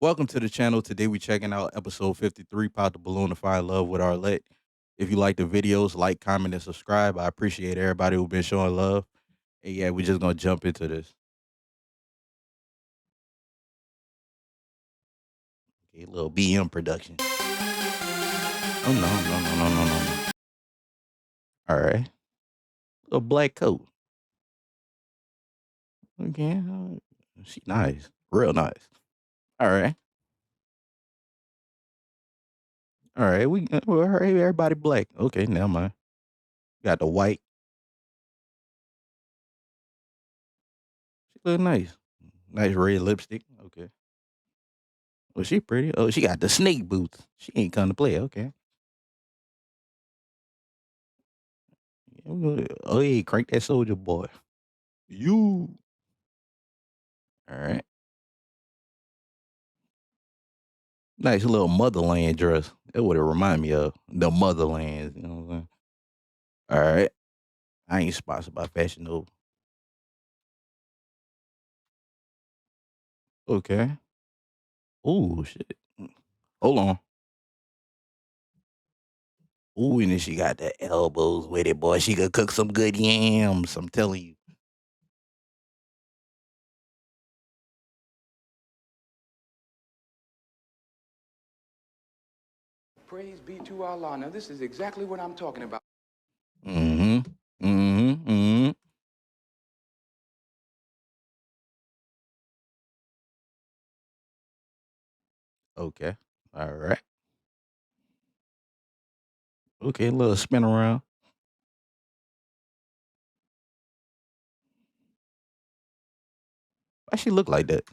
Welcome to the channel. Today we checking out episode 53, Pop the Balloon to Find Love with Arlette. If you like the videos, like, comment, and subscribe. I appreciate everybody who's been showing love. And yeah, we're just gonna jump into this. Okay, little BM production. Oh no, no, no, no, no, no, no. All right. Little black coat. Okay. She nice. Real nice. All right. All right. All right, everybody black. Okay, never mind. Got the white. She look nice. Nice red lipstick. Okay. Well, she pretty. Oh, she got the snake boots. She ain't come to play. Okay. Oh, yeah, crank that soldier boy. You. All right. Nice little motherland dress. That would it remind me of the motherland. You know what I'm saying? All right. I ain't sponsored by Fashion Nova. Okay. Ooh, shit. Hold on. Ooh, and then she got the elbows with it, boy. She could cook some good yams. I'm telling you. Praise be to Allah. Now, this is exactly what I'm talking about. Mm-hmm. Mm-hmm. Mm-hmm. Okay. All right. Okay, a little spin around. Why she look like that?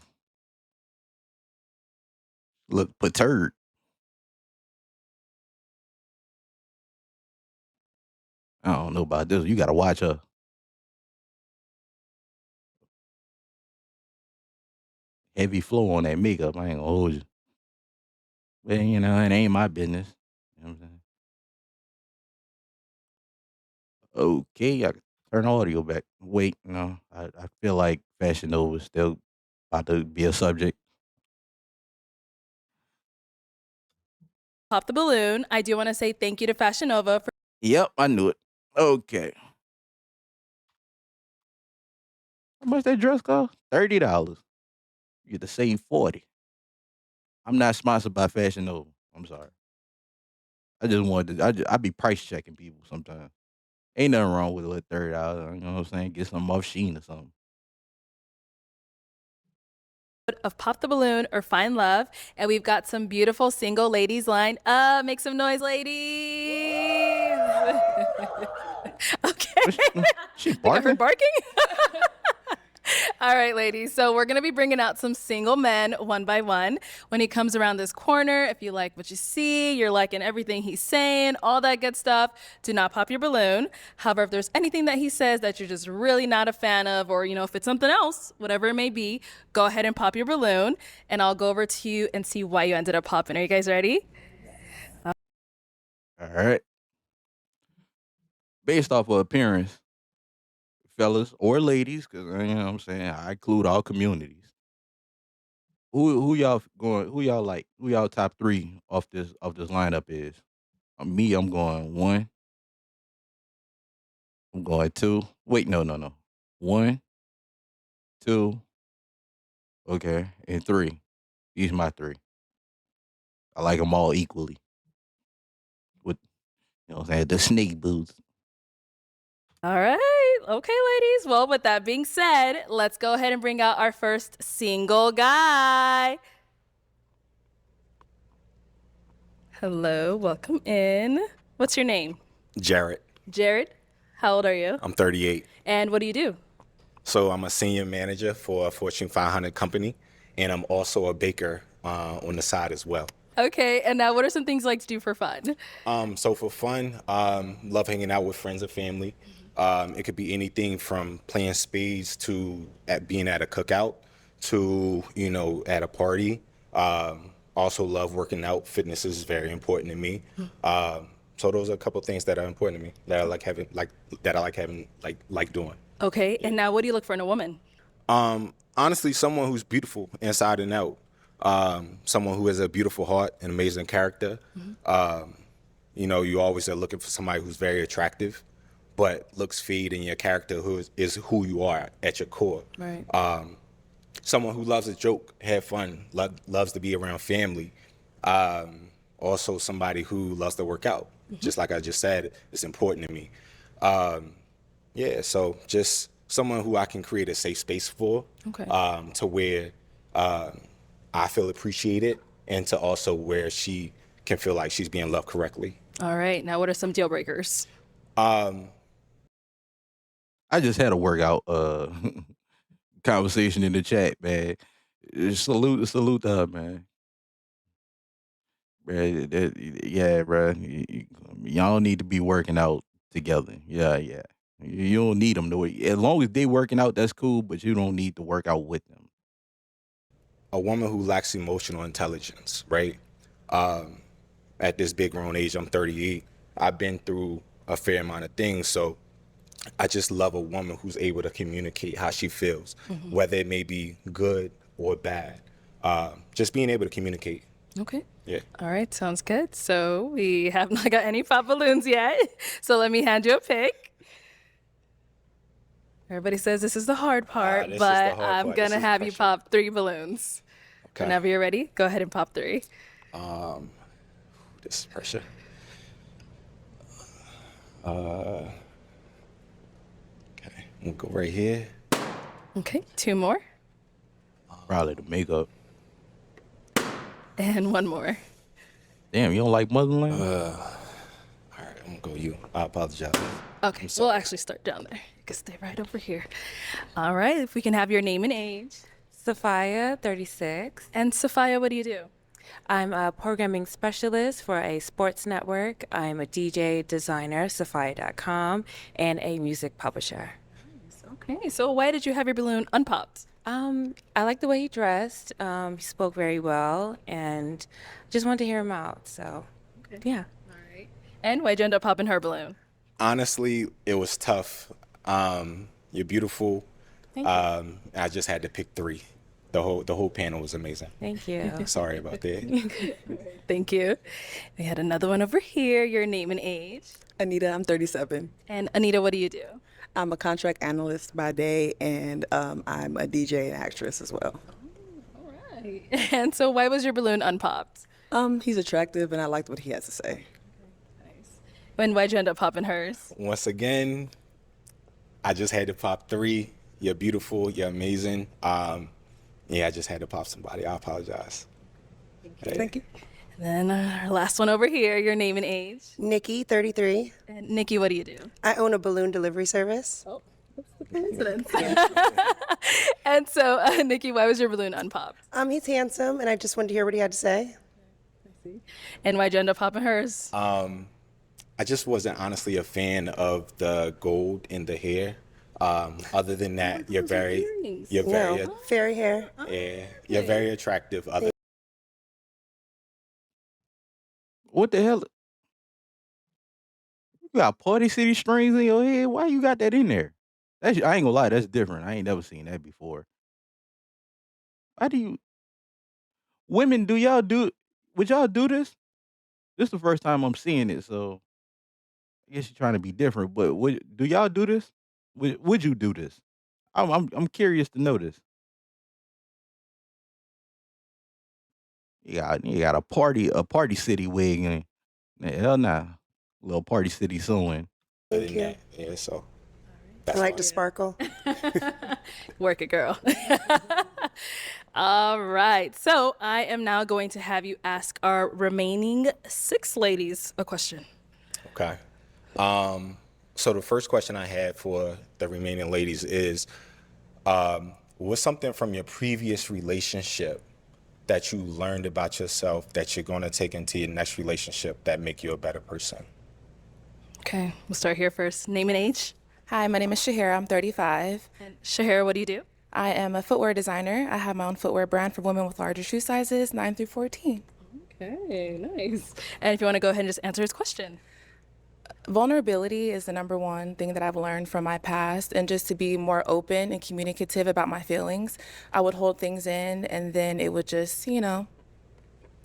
Look perturbed. I don't know about this. You gotta watch her. Heavy flow on that makeup. I ain't gonna hold you. But you know, it ain't my business. You know what I'm saying? Okay, I can turn the audio back. Wait, no. I feel like Fashion Nova is still about to be a subject. Pop the balloon. I do want to say thank you to Fashion Nova for Yep, I knew it. Okay. How much that dress cost? $30. You get the same 40. I'm not sponsored by Fashion Nova. I'm sorry. I just wanted to, I be price checking people sometimes. Ain't nothing wrong with a little $30. You know what I'm saying? Get some off Sheen or something. of Pop the Balloon or Find Love. And we've got some beautiful single ladies lined up. Make some noise, ladies. Okay. She Think I heard barking? barking? All right, ladies. So we're going to be bringing out some single men one by one. When he comes around this corner, if you like what you see, you're liking everything he's saying, all that good stuff, do not pop your balloon. However, if there's anything that he says that you're just really not a fan of, or, if it's something else, whatever it may be, go ahead and pop your balloon, and I'll go over to you and see why you ended up popping. Are you guys ready? All right. Based off of appearance, fellas or ladies, because you know what I'm saying, I include all communities. Who y'all going? Who y'all like? Who y'all top three off this lineup is? Me, I'm going one. I'm going two. Wait, no, no, no. One, two, okay, and three. These my three. I like them all equally. With what I'm saying, the snake boots. All right. Okay, ladies. Well, with that being said, let's go ahead and bring out our first single guy. Hello, welcome in. What's your name? Jared. Jared. How old are you? I'm 38. And what do you do? So I'm a senior manager for a Fortune 500 company, and I'm also a baker on the side as well. Okay, and now what are some things you like to do for fun? So for fun, love hanging out with friends and family. It could be anything from playing spades to being at a cookout to, at a party. Also love working out. Fitness is very important to me. So those are a couple things that are important to me that I like having, like doing. Okay, and now what do you look for in a woman? Honestly, someone who's beautiful inside and out. someone who has a beautiful heart and amazing character. You know, you always are looking for somebody who's very attractive, but looks fade in your character is who you are at your core. Right. Someone who loves a joke, have fun, loves to be around family. Also somebody who loves to work out. Just like I just said, it's important to me. Yeah, so just someone who I can create a safe space for, Okay. To where I feel appreciated, and to also where she can feel like she's being loved correctly. All right. Now, what are some deal breakers? I just had a workout conversation in the chat, man. Salute to her, man. Bruh, yeah, bro. Y'all need to be working out together. Yeah, yeah. You don't need them to. As long as they working out, that's cool. But you don't need to work out with them. A woman who lacks emotional intelligence, right? At this big grown age, I'm 38. I've been through a fair amount of things, so I just love a woman who's able to communicate how she feels, whether it may be good or bad. Just being able to communicate. Okay. Yeah. All right. Sounds good. So we have not got any pop balloons yet. So let me hand you a pick. Everybody says this is the hard part, this is the but hard I'm part. going This to is have you pressure. pop 3 balloons. Okay. Whenever you're ready, go ahead and pop 3. This is pressure. Okay, we'll go right here. Okay. 2 more. Probably the makeup. And 1 more. Damn, you don't like motherland? All right, I'm gonna go you. I apologize. Okay. We'll actually start down there. You can stay right over here. All right. If we can have your name and age. Sophia, 36. And Sophia, what do you do? I'm a programming specialist for a sports network. I'm a DJ designer, Sophia.com, and a music publisher. Okay. So why did you have your balloon unpopped? I like the way he dressed. He spoke very well, and just wanted to hear him out. So, yeah. All right. And why'd you end up popping her balloon? Honestly, it was tough. You're beautiful. Thank you. I just had to pick 3. The whole panel was amazing. Thank you. Sorry about that. Thank you. We had another one over here. Your name and age. Anita, I'm 37. And Anita, what do you do? I'm a contract analyst by day, and I'm a DJ and actress as well. All right. And so why was your balloon unpopped? He's attractive, and I liked what he has to say. Nice. And why'd you end up popping hers? Once again, I just had to pop 3. You're beautiful. You're amazing. Yeah, I just had to pop somebody. I apologize. Thank you. And then our last one over here. Your name and age. Nikki, 33. And Nikki, what do you do? I own a balloon delivery service. Oh, that's the coincidence. And so, Nikki, why was your balloon unpopped? He's handsome, and I just wanted to hear what he had to say. And why'd you end up popping hers? I just wasn't honestly a fan of the gold in the hair. Other than that, you're very No, fairy hair. yeah, you're very attractive. What the hell? You got Party City strings in your head? Why you got that in there? I ain't gonna lie, that's different. I ain't never seen that before. Why do you women would y'all do this? This is the first time I'm seeing it, so I guess you're trying to be different, but do y'all do this? Would you do this? I'm curious to know this. You got a party city wig and hell nah. Little Party City sewing. Other Thank than you. that, yeah, so I like to sparkle. Work it, girl. All right. So I am now going to have you ask our remaining 6 ladies a question. okay. So the first question I had for the remaining ladies is, what's something from your previous relationship that you learned about yourself that you're going to take into your next relationship that make you a better person? Okay. We'll start here first. Name and age. Hi, my name is Shahira. I'm 35. And Shahira, what do you do? I am a footwear designer. I have my own footwear brand for women with larger shoe sizes, 9 through 14. Okay, nice. And if you want to go ahead and just answer his question. Vulnerability is the number one thing that I've learned from my past, and just to be more open and communicative about my feelings. I would hold things in, and then it would just,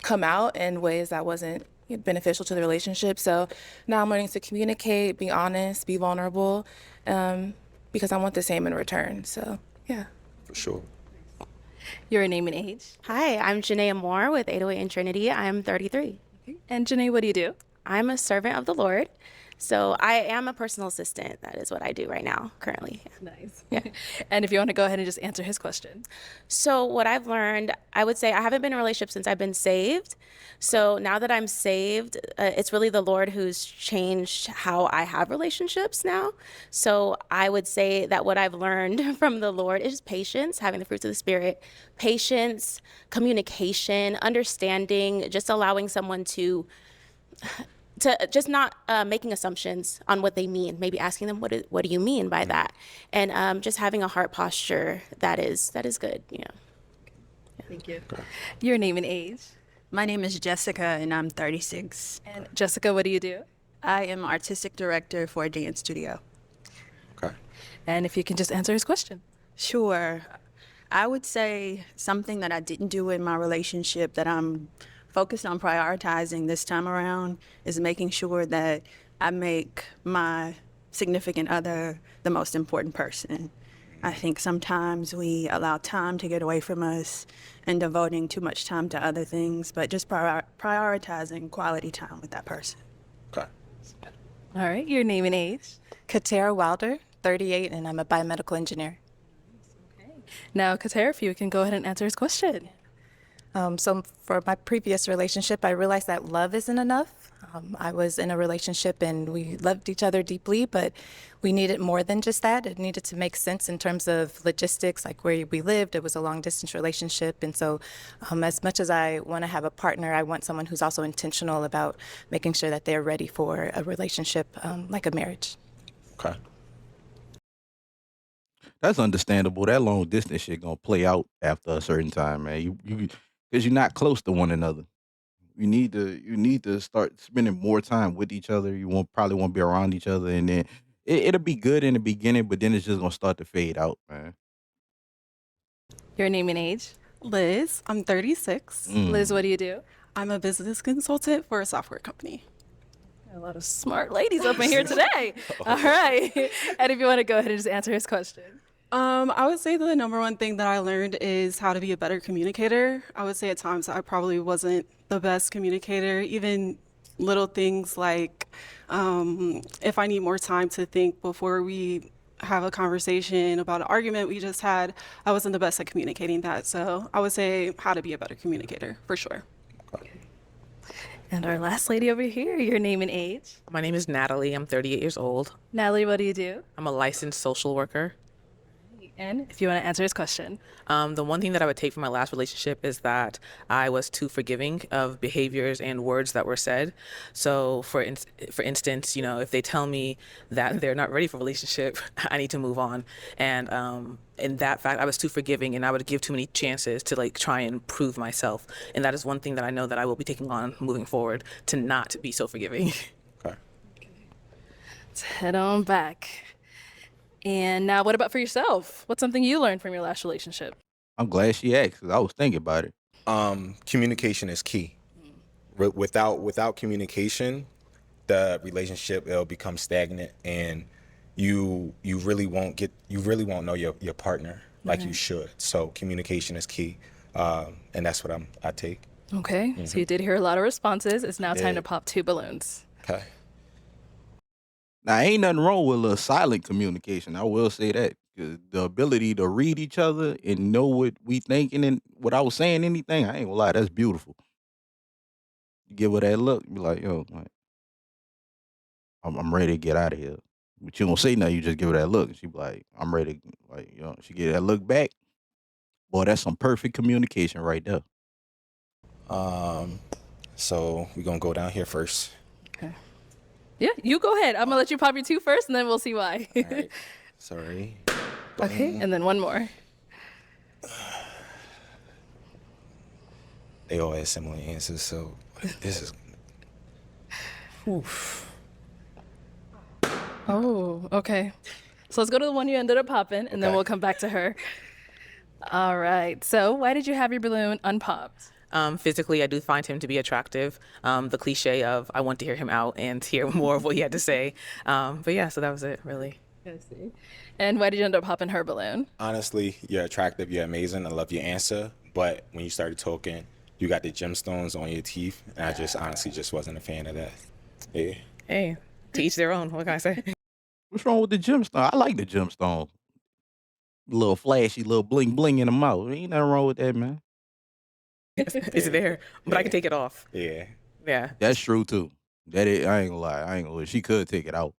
come out in ways that wasn't beneficial to the relationship. So now I'm learning to communicate, be honest, be vulnerable, because I want the same in return. So, yeah. For sure. Your name and age. Hi, I'm Janaea Moore with 808 and Trinity. I'm 33. And Janae, what do you do? I'm a servant of the Lord. So I am a personal assistant. That is what I do right now, currently. Nice. Yeah. And if you want to go ahead and just answer his question. So what I've learned, I would say I haven't been in a relationship since I've been saved. So now that I'm saved, it's really the Lord who's changed how I have relationships now. So I would say that what I've learned from the Lord is patience, having the fruits of the Spirit, patience, communication, understanding, just allowing someone to just not making assumptions on what they mean, maybe asking them, what do you mean by that? And just having a heart posture that is good, Thank you. Your name and age. My name is Jessica, and I'm 36. And Jessica, what do you do? I am artistic director for a dance studio. Okay. And if you can just answer his question. Sure. I would say something that I didn't do in my relationship that I'm focused on prioritizing this time around is making sure that I make my significant other the most important person. I think sometimes we allow time to get away from us and devoting too much time to other things, but just prioritizing quality time with that person. Okay. All right, your name and age. Katera Wilder, 38, and I'm a biomedical engineer. Now, Katera, if you can go ahead and answer his question. So for my previous relationship, I realized that love isn't enough. I was in a relationship and we loved each other deeply, but we needed more than just that. It needed to make sense in terms of logistics, like where we lived. It was a long distance relationship. And so as much as I want to have a partner, I want someone who's also intentional about making sure that they're ready for a relationship like a marriage. Okay. That's understandable. That long distance shit gonna play out after a certain time, man. You because you're not close to one another. You need to start spending more time with each other. You won't probably won't be around each other, and then it'll be good in the beginning, but then it's just gonna start to fade out, man. Your name and age. Liz, I'm 36. Liz, what do you do? I'm a business consultant for a software company. A lot of smart ladies up in here today. All right. And if you want to go ahead and just answer his question. I would say that the number one thing that I learned is how to be a better communicator. I would say at times I probably wasn't the best communicator, even little things like if I need more time to think before we have a conversation about an argument we just had, I wasn't the best at communicating that. So I would say how to be a better communicator, for sure. And our last lady over here, your name and age. My name is Natalie. I'm 38 years old. Natalie, what do you do? I'm a licensed social worker. And if you want to answer his question. The one thing that I would take from my last relationship is that I was too forgiving of behaviors and words that were said. So for instance, if they tell me that they're not ready for a relationship, I need to move on. And in that fact, I was too forgiving and I would give too many chances to try and prove myself. And that is one thing that I know that I will be taking on moving forward, to not be so forgiving. Okay. Let's head on back. And now what about for yourself? What's something you learned from your last relationship? I'm glad she asked because I was thinking about it. Communication is key. Without communication, the relationship will become stagnant, and you really won't know your partner like you should. So communication is key, and that's what I take. Okay, so you did hear a lot of responses. It's now time to pop 2 balloons. Okay. Now, ain't nothing wrong with a little silent communication. I will say that. 'Cause the ability to read each other and know what we thinking and without saying anything, I ain't gonna lie, that's beautiful. You give her that look, be like, yo, I'm ready to get out of here. But you don't say nothing, you just give her that look. And she be like, I'm ready. She get that look back. Boy, that's some perfect communication right there. So we're gonna go down here first. Okay. Yeah, you go ahead. I'm gonna let you pop your 2 first, and then we'll see why. All right. Sorry. Okay, and then one more. They all had similar answers, so this is. Oof. Oh, okay. So let's go to the one you ended up popping, and then Okay. we'll come back to her. All right. So why did you have your balloon unpopped? Physically, I do find him to be attractive. The cliche of I want to hear him out and hear more of what he had to say. But yeah, so that was it, really. I see. And why did you end up popping her balloon? Honestly, you're attractive. You're amazing. I love your answer. But when you started talking, you got the gemstones on your teeth, and I just honestly just wasn't a fan of that. Yeah. Hey, to each their own. What can I say? What's wrong with the gemstone? I like the gemstone. Little flashy, little bling bling in the mouth. Ain't nothing wrong with that, man. It's there, but I can take it off. Yeah. Yeah. That's true too. I ain't gonna lie. I ain't gonna lie. She could take it out.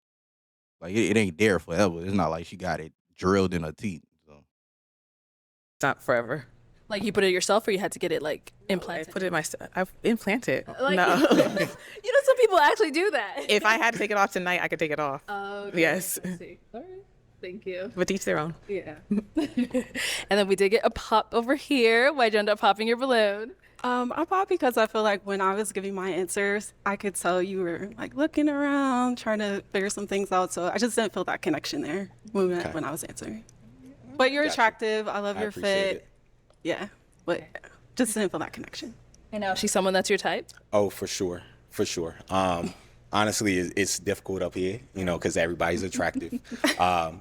Like it ain't there forever. It's not like she got it drilled in her teeth. So. It's not forever. Like you put it yourself, or you had to get it like implanted? I put it myself. I implant it. Like, No. you know, some people actually do that. If I had to take it off tonight, I could take it off. Okay, Yes. I see. All right. Thank you. But each their own. Yeah. And then we did get a pop over here. Why'd you end up popping your balloon? I popped because I feel like when I was giving my answers, I could tell you were like looking around, trying to figure some things out. So I just didn't feel that connection there when I was answering. But you're attractive. I love I your appreciate fit. it. Yeah, but just didn't feel that connection. And now she's someone that's your type? Oh, for sure. For sure. Honestly, it's difficult up here, you know, because everybody's attractive.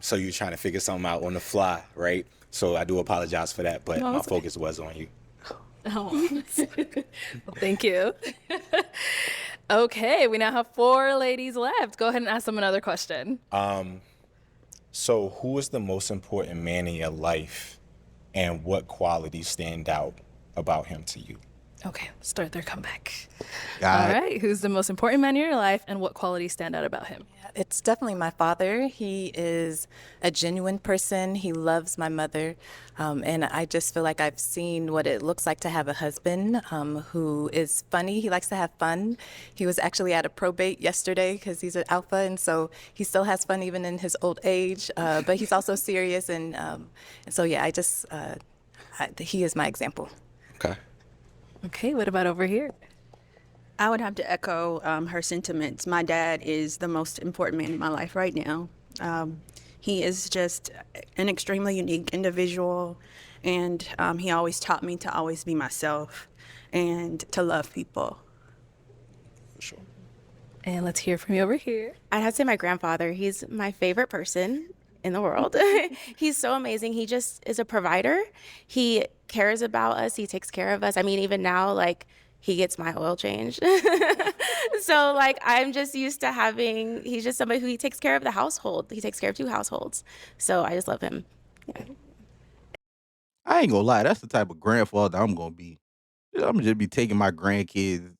So you're trying to figure something out on the fly, right? So I do apologize for that, but No, my it's focus was on you. Oh. Well, thank you. Okay, we now have 4 ladies left. Go ahead and ask them another question. So who is the most important man in your life, and what qualities stand out about him to you? Okay, let's start their comeback. God. All right, who's the most important man in your life, and what qualities stand out about him? It's definitely my father. He is a genuine person. He loves my mother. And I just feel like I've seen what it looks like to have a husband who is funny. He likes to have fun. He was actually at a probate yesterday because he's an alpha, and so he still has fun even in his old age. But he's also serious. And so, yeah, he is my example. Okay. Okay, what about over here? I would have to echo her sentiments. My dad is the most important man in my life right now. He is just an extremely unique individual, and he always taught me to always be myself and to love people. For sure. And let's hear from you over here. I'd have to say my grandfather. He's my favorite person in the world. He's so amazing. He just is a provider. He cares about us. He takes care of us. I mean, even now, like, he gets my oil changed. So, like, I'm just used to he's just somebody who he takes care of the household. He takes care of 2 households. So I just love him. Yeah. I ain't gonna lie. That's the type of grandfather I'm gonna be. I'm gonna just be taking my grandkids'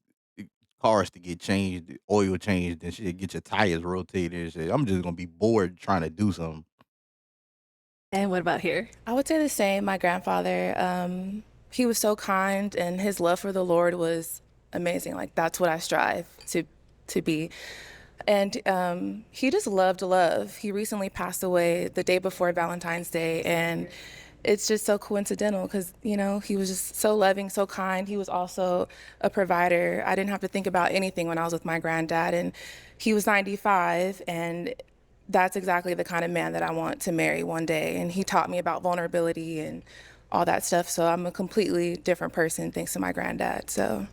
cars to get changed, oil changed, and shit. Get your tires rotated and shit. I'm just gonna be bored trying to do something. And what about here? I would say the same. My grandfather, he was so kind, and his love for the Lord was amazing. Like, that's what I strive to be. And he just loved love. He recently passed away the day before Valentine's Day, and it's just so coincidental because, you know, he was just so loving, so kind. He was also a provider. I didn't have to think about anything when I was with my granddad, and he was 95, and that's exactly the kind of man that I want to marry one day. And he taught me about vulnerability and all that stuff. So I'm a completely different person thanks to my granddad. So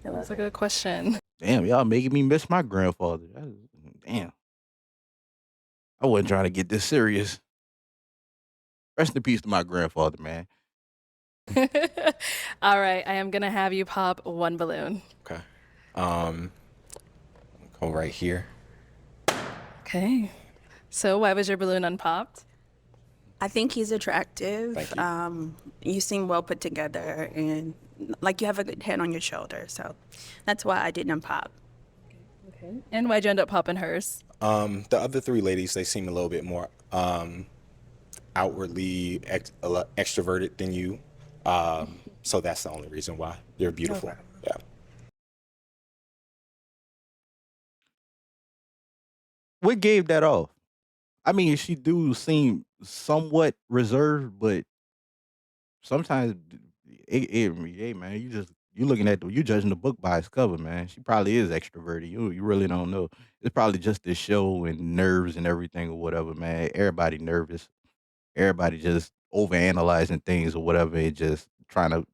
That's a good question. Damn, y'all making me miss my grandfather. Damn. I wasn't trying to get this serious. Rest in peace to my grandfather, man. All right, I am gonna have you pop 1 balloon. Okay. Go right here. Okay. So why was your balloon unpopped? I think he's attractive. Thank You seem well put together, and like you have a good head on your shoulder. So that's why I didn't pop. Okay. And why'd you end up popping hers? The other 3 ladies, they seem a little bit more outwardly extroverted than you. So that's the only reason why. They're beautiful. Okay. Yeah. What gave that off? I mean, she do seem somewhat reserved, but sometimes hey man, You looking at you judging the book by its cover, man. She probably is extroverted. You really don't know. It's probably just this show and nerves and everything or whatever, man. Everybody nervous. Everybody just overanalyzing things or whatever and just trying to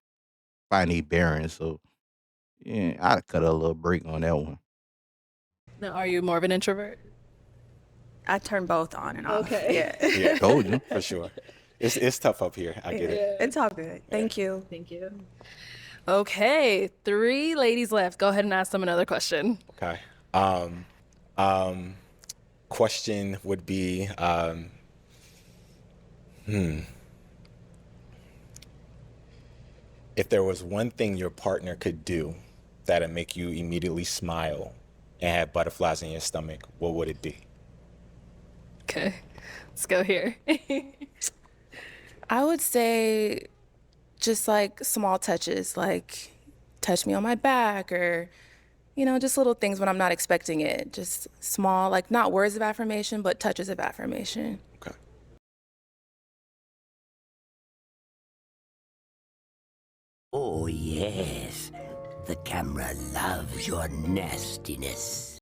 find a bearings. So yeah, I'd cut a little break on that one. Now, are you more of an introvert? I turn both on and off. Okay. Yeah. Yeah, Told you. for sure. It's tough up here. I get it. It's all good. Thank you. Thank you. Okay, 3 ladies left. Go ahead and ask them another question. Okay. Question would be, if there was one thing your partner could do that'd make you immediately smile and have butterflies in your stomach, what would it be? Okay, let's go here. I would say just like small touches, like touch me on my back or, just little things when I'm not expecting it. Just small, like not words of affirmation, but touches of affirmation. Okay. Oh, yes. The camera loves your nastiness.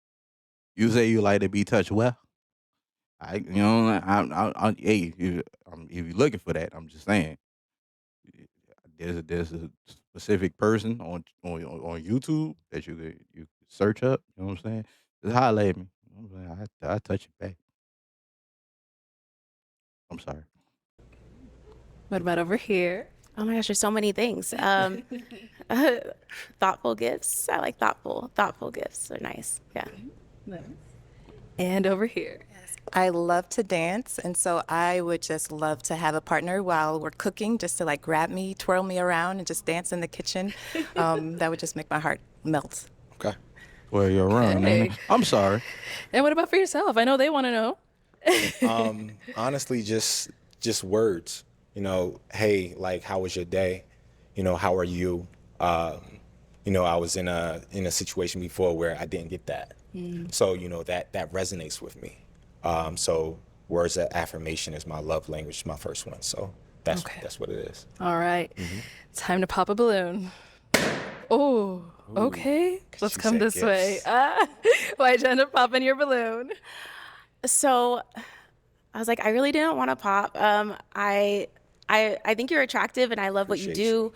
You say you like to be touched well? Hey, if you're looking for that, I'm just saying. There's a specific person on YouTube that you search up. You know what I'm saying? Just holler at me. I'm saying I touch it back. I'm sorry. What about over here? Oh my gosh, there's so many things. Thoughtful gifts. I like thoughtful gifts. They're nice. Yeah. Nice. And over here. I love to dance, and so I would just love to have a partner while we're cooking, just to like grab me, twirl me around, and just dance in the kitchen. That would just make my heart melt. Okay. Well, you're wrong, man. I'm sorry. And what about for yourself? I know they want to know. Honestly, just words. Hey, like, how was your day? How are you? I was in a situation before where I didn't get that. So, that resonates with me. So words of affirmation is my love language, my first one. So that's what it is. All right. Time to pop a balloon. Oh, okay. Let's come this way. Why'd you end up popping your balloon? So I was like, I really didn't want to pop. I think you're attractive and I love what you do.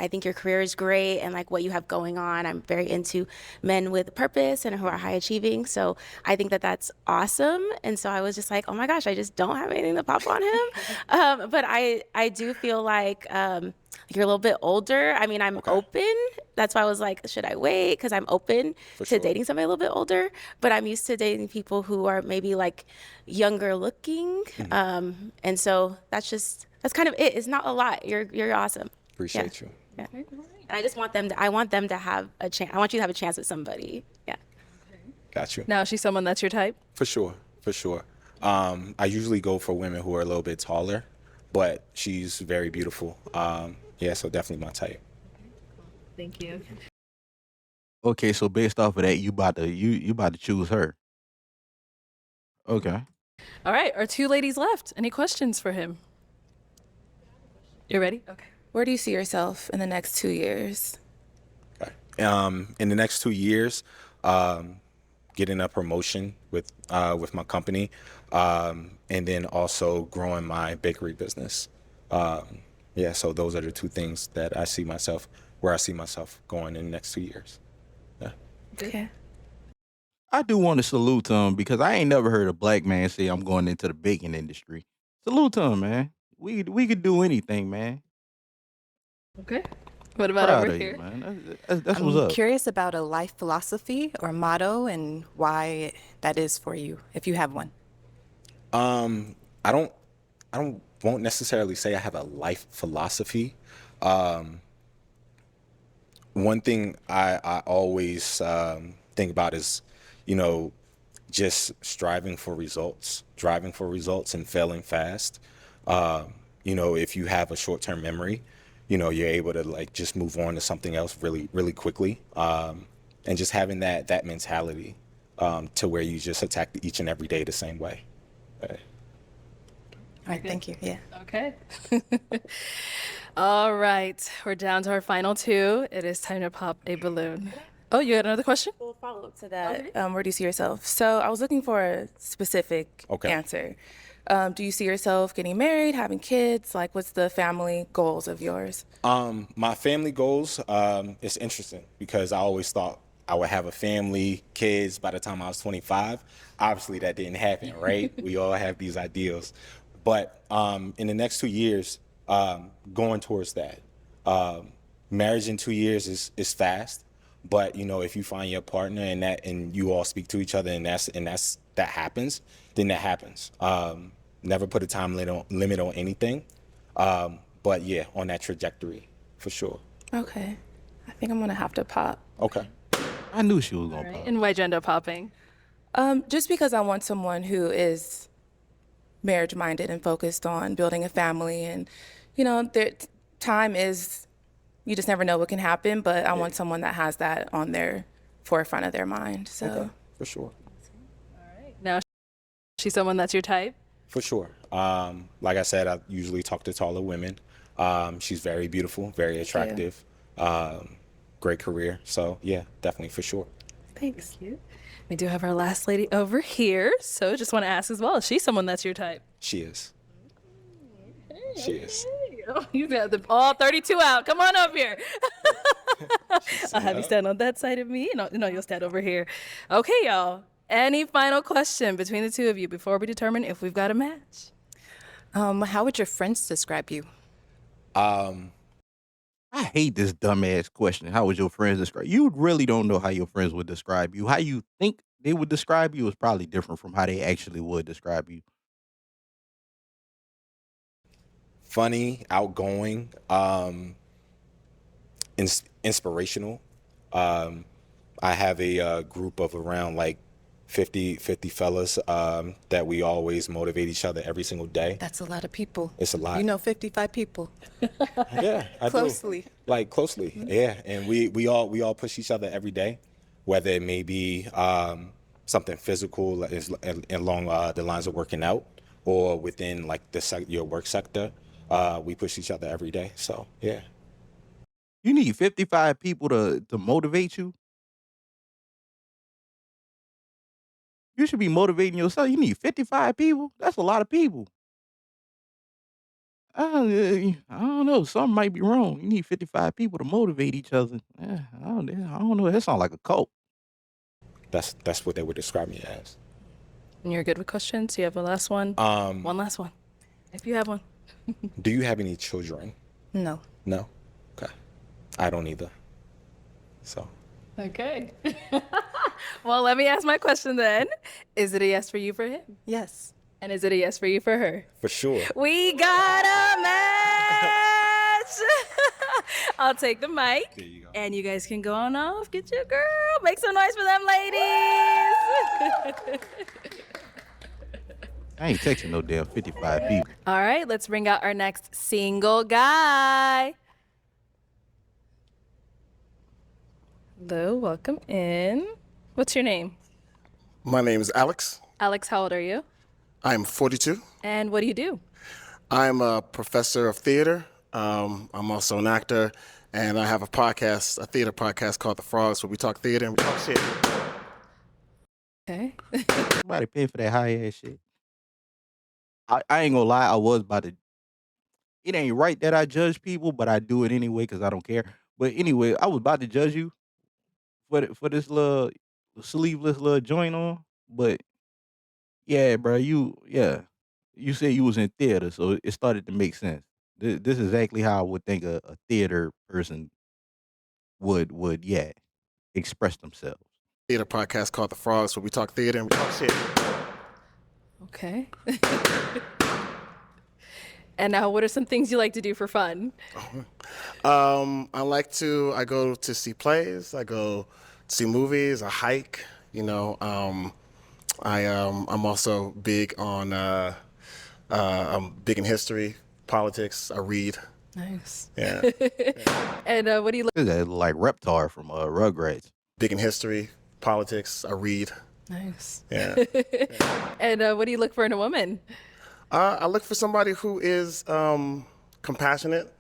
I think your career is great and like what you have going on. I'm very into men with purpose and who are high achieving. So I think that that's awesome. And so I was just like, oh my gosh, I just don't have anything to pop on him. But I do feel like you're a little bit older. I mean, I'm open. That's why I was like, should I wait? Because I'm open to dating somebody a little bit older. But I'm used to dating people who are maybe like younger looking. And so that's kind of it. It's not a lot. You're awesome. Appreciate you. Yeah. And I just want them to have a chance. I want you to have a chance with somebody. Yeah. Got you. Now, is she someone that's your type? For sure. I usually go for women who are a little bit taller, but she's very beautiful. So definitely my type. Thank you. Okay, so based off of that, you about to choose her. Okay. All right, our 2 ladies left. Any questions for him? You ready? Okay. Where do you see yourself in the next 2 years? In the next 2 years, getting a promotion with my company, and then also growing my bakery business. So those are the 2 things that I see myself going in the next 2 years. Yeah. Okay. I do want to salute to him because I ain't never heard a black man say I'm going into the baking industry. Salute to him, man. We could do anything, man. Okay. What about Proud over of here? you, man. That's I'm what's up. curious about a life philosophy or motto and why that is for you, if you have one. I won't necessarily say I have a life philosophy. One thing I always think about is, just striving for results and failing fast. If you have a short-term memory, you're able to like just move on to something else really, really quickly. And just having that mentality to where you just attack each and every day the same way. All right, thank you. Yeah. Okay. All right, we're down to our final two. It is time to pop a balloon. Oh, you had another question? Well, follow up to that. Where do you see yourself? So I was looking for a specific answer. Do you see yourself getting married, having kids? Like, what's the family goals of yours? My family goals, it's interesting because I always thought I would have a family, kids by the time I was 25. Obviously, that didn't happen, right? We all have these ideals. But in the next 2 years, going towards that. Marriage in 2 years is fast, but you know, if you find your partner and you all speak to each other and that happens, then that happens. Never put a time limit on anything. But yeah, on that trajectory, for sure. Okay. I think I'm gonna have to pop. Okay. I knew she was gonna pop. And why'd you end up popping? Just because I want someone who is marriage-minded and focused on building a family, and you know, time is, you just never know what can happen. But I want someone that has that on their forefront of their mind. So Okay, for sure. Now, she's someone that's your type? For sure. Like I said, I usually talk to taller women. She's very beautiful, very attractive, great career. So yeah, definitely for sure. Thanks. We do have our last lady over here, so just want to ask as well, is she someone that's your type? She is. She is. You got all 32 out. Come on up here. I'll have you stand on that side of me. No, you'll stand over here. Okay, y'all. Any final question between the two of you before we determine if we've got a match? How would your friends describe you? I hate this dumbass question. How would your friends describe you? You really don't know how your friends would describe you. How you think they would describe you is probably different from how they actually would describe you. Funny, outgoing, inspirational. I have a group of around like 50 fellas that we always motivate each other every single day. That's a lot of people. It's a lot. You know 55 people. Yeah, I Closely. do. Like closely, yeah. And we all push each other every day, whether it may be something physical along the lines of working out, or within like your work sector. We push each other every day. So yeah. You need 55 people to motivate you. You should be motivating yourself. You need 55 people. That's a lot of people. I don't know. Something might be wrong. You need 55 people to motivate each other. I don't know. That sounds like a cult. That's what they would describe me as. And you're good with questions? You have a last one? One last one. If you have one. Do you have any children? No. No? Okay. I don't either. So. Okay. Well, let me ask my question then. Is it a yes for you for him? Yes. And is it a yes for you for her? For sure. We got a match! I'll take the mic. There you go. And you guys can go on off. Get your girl. Make some noise for them ladies. I ain't texting no damn 55 people. All right, let's bring out our next single guy. Hello, welcome in. What's your name? My name is Alex. Alex, how old are you? I'm 42. And what do you do? I'm a professor of theater. I'm also an actor, and I have a theater podcast called The Frogs, where we talk theater and we talk shit. Okay. Somebody pay for that high ass shit. I ain't gonna lie, I was about to. It ain't right that I judge people, but I do it anyway because I don't care. But anyway, I was about to judge you for this little sleeveless little joint on, but yeah, bro, you said you was in theater, so it started to make sense. This is exactly how I would think a theater person would express themselves. Theater podcast called The Frogs, where we talk theater and we talk shit. Okay. And now, what are some things you like to do for fun? I go to see plays. I go to see movies. I hike. You know, I'm also big on. I'm big in history, politics. I read. Nice. Yeah. And what do you look? Is that like Reptar from Rugrats? Big in history, politics. I read. Nice. Yeah. And what do you look for in a woman? I look for somebody who is compassionate,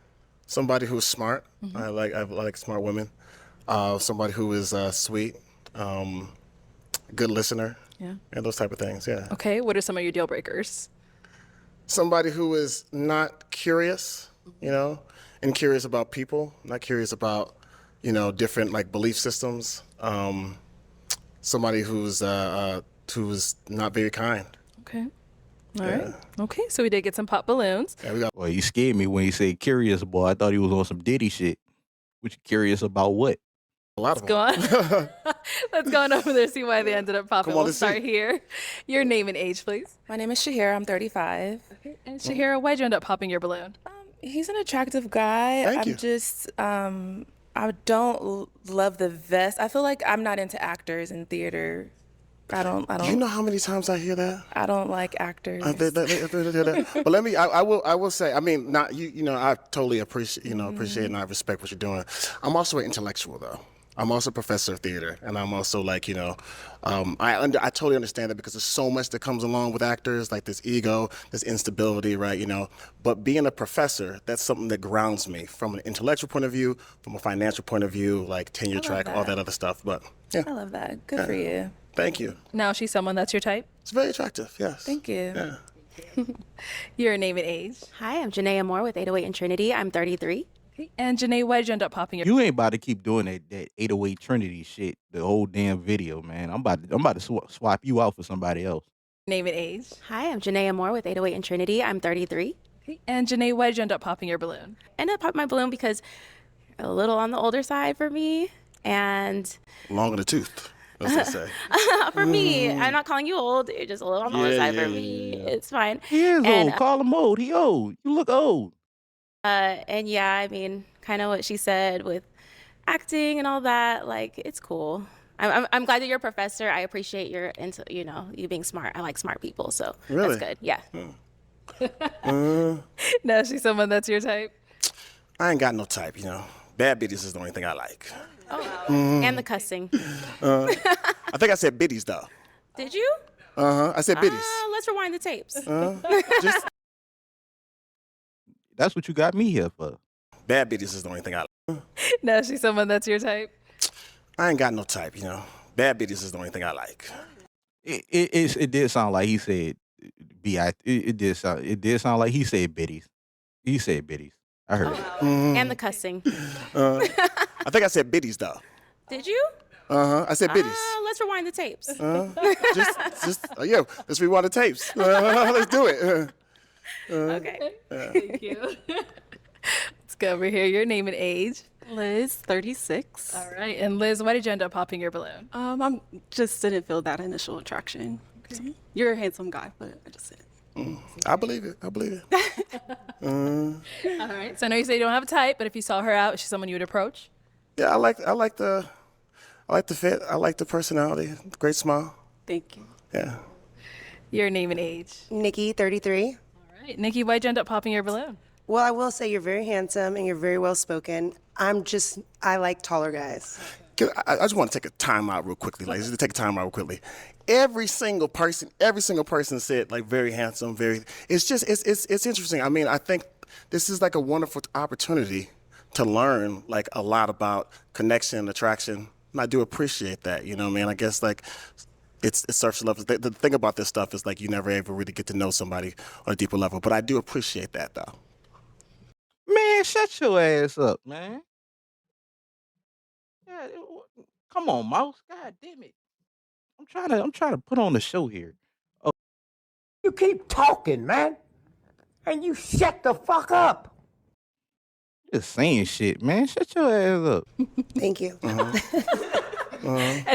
Somebody who's smart. I like smart women. Somebody who is sweet, good listener. Yeah. And those type of things. Yeah. Okay, what are some of your deal breakers? Somebody who is not curious, and curious about people, not curious about, different like belief systems. Somebody who's not very kind. Okay. All right. Okay, so we did get some pop balloons. Yeah, Boy, you scared me when you said curious, boy. I thought he was on some Diddy shit. What you curious about what? a lot of Go on. Let's go on over there, see why they ended up popping. Come on, We'll let's see. start here. Your name and age, please. My name is Shahira. I'm 35. And Shahira, why'd you end up popping your balloon? He's an attractive guy. Thank I'm you. just, I don't love the vest. I feel like I'm not into actors in theater. I don't. You know how many times I hear that? I don't like actors. But let me. I will say. I mean, not you. You know, I totally appreciate. Appreciate and I respect what you're doing. I'm also an intellectual, though. I'm also a professor of theater, and I'm also like, I totally understand that because there's so much that comes along with actors, like this ego, this instability, right? But being a professor, that's something that grounds me from an intellectual point of view, from a financial point of view, like tenure track, all that other stuff. But yeah, I love that. Good for you. Thank you. Now she's someone that's your type? It's very attractive. Yes. Thank you. Yeah. Your name and age. Hi, I'm Janaea Moore with 808 and Trinity. I'm 33. And Janae, why'd you end up popping your You ain't about to keep doing that 808 Trinity shit, the whole damn video, man. I'm about to swap you out for somebody else. name and age? Hi, I'm Janaea Moore with 808 and Trinity. I'm 33. And Janae, why'd you end up popping your balloon? I ended up popping my balloon because a little on the older side for me. And Long in the tooth, as they say. for me, I'm not calling you old. You're just a little on the older side for me. It's fine. He is old. Call him old. He old. You look old. And yeah, I mean, kind of what she said with acting and all that, like, it's cool. I'm glad that you're a professor. I appreciate your, you being smart. I like smart people, so Really? that's good. Yeah. Now she's someone that's your type? I ain't got no type, Bad bitties is the only thing I like. Oh, and the cussing. I think I said biddies, though. Did you? I said biddies. Let's rewind the tapes. Just That's what you got me here for. bad bitties is the only thing I like. Now she's someone that's your type? I ain't got no type, Bad bitties is the only thing I like. It did sound like he said it did sound like he said biddies. He said biddies. I heard it. And the cussing. I think I said biddies, though. Did you? I said biddies. Let's rewind the tapes. Let's rewind the tapes. Let's do it. Okay. Thank you. Let's go over here. Your name and age. Liz, 36. All right. And Liz, why did you end up popping your balloon? I just didn't feel that initial attraction. Okay. You're a handsome guy, but I just didn't. I believe it. All right. So I know you say you don't have a type, but if you saw her out, is she someone you would approach? Yeah, I like the fit. I like the personality. Great smile. Thank you. Yeah. Your name and age. Nikki, 33. All right. Nikki, why'd you end up popping your balloon? Well, I will say you're very handsome and you're very well spoken. I like taller guys. I just want to take a time out real quickly, ladies. Just take a time out real quickly. Every single person said like very handsome, very. It's interesting. I mean, I think this is like a wonderful opportunity to learn like a lot about connection, attraction. And I do appreciate that. You know what I mean? I guess like it's surface level. The thing about this stuff is like you never ever really get to know somebody on a deeper level. But I do appreciate that though. Man, shut your ass up, man. Yeah, come on, Mouse. God damn it. I'm trying to put on the show here. Oh, You keep talking, man. And you shut the fuck up. just saying shit, man. Shut your ass up. Thank you. And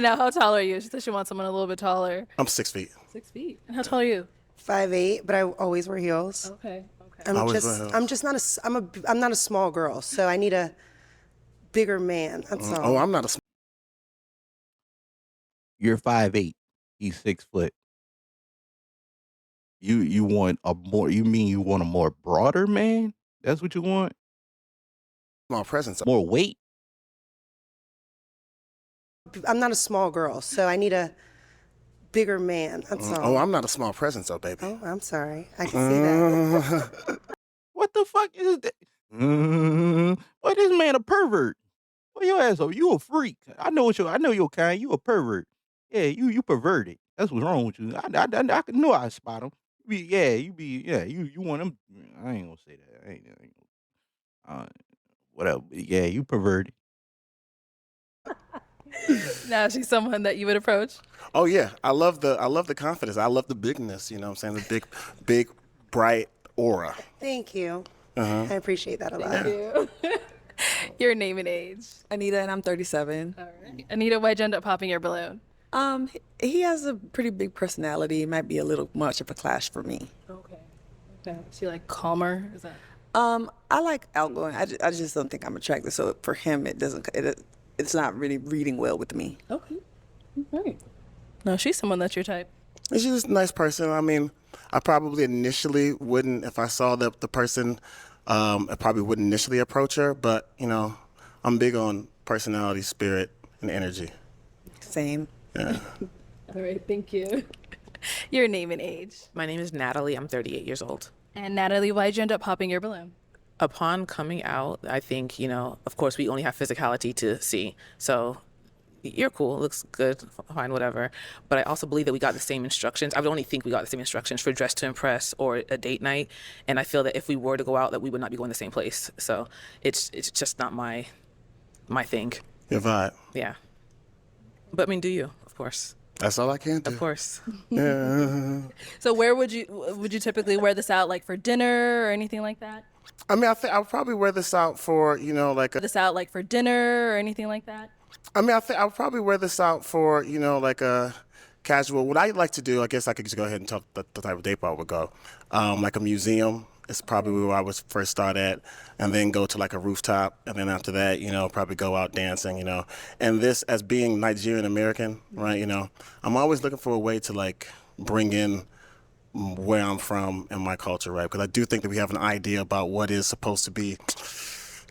now, how tall are you? She said she wants someone a little bit taller. I'm 6 feet. 6 feet. And how tall are you? 5'8", but I always wear heels. Okay. I'm not a small girl, so I need a bigger man. That's all. Oh, I'm not a. You're 5'8". He's 6 foot. You want a more? You mean you want a more broader man? That's what you want? Small presence. More weight? I'm not a small girl, so I need a bigger man. That's all. Oh, I'm not a small presence, though, baby. Oh, I'm sorry. I can see that. What the fuck is that? so you a freak. I know your kind. You a pervert. Yeah, you perverted. That's what's wrong with you. I knew I spot him. You want him. I ain't gonna say that. I ain't whatever. Yeah, you perverted. Now she's someone that you would approach. Oh yeah, I love the confidence. I love the bigness. You know what I'm saying? The big, bright aura. Thank you. Uh-huh. I appreciate that a lot. Thank you. Your name and age. Anita, and I'm 37. All right. Anita, why'd you end up popping your balloon? He has a pretty big personality. It might be a little much of a clash for me. Okay. Is he like calmer? Is that? I like outgoing. I just don't think I'm attractive. So for him, it's not really reading well with me. Okay. All right. No, she's someone that's your type. And she's just a nice person. I mean, I probably initially wouldn't, if I saw the person, I probably wouldn't initially approach her. But, you know, I'm big on personality, spirit, and energy. Same. Yeah. All right. Thank you. Your name and age. My name is Natalie. I'm 38 years old. And Natalie, why'd you end up popping your balloon? Upon coming out, I think, you know, of course, we only have physicality to see. So you're cool, looks good, fine, whatever. But I also believe that we got the same instructions. I would only think we got the same instructions for Dress to Impress or a date night. And I feel that if we were to go out, that we would not be going the same place. So it's just not my thing. Your vibe. Yeah. But I mean, do you, of course. That's all I can do. Of course. Yeah. So where would you typically wear this out, like for dinner or anything like that? I mean, I think I'll probably wear this out for, you know, like This out like for dinner or anything like that? I mean, I think I'll probably wear this out for, you know, like a casual. What I like to do, I guess I could just go ahead and tell the type of date I would go. Like a museum is probably where I would first start at, and then go to like a rooftop, and then after that, you know, probably go out dancing, you know. And this, as being Nigerian American, right, you know, I'm always looking for a way to like bring in where I'm from and my culture, right? Because I do think that we have an idea about what is supposed to be,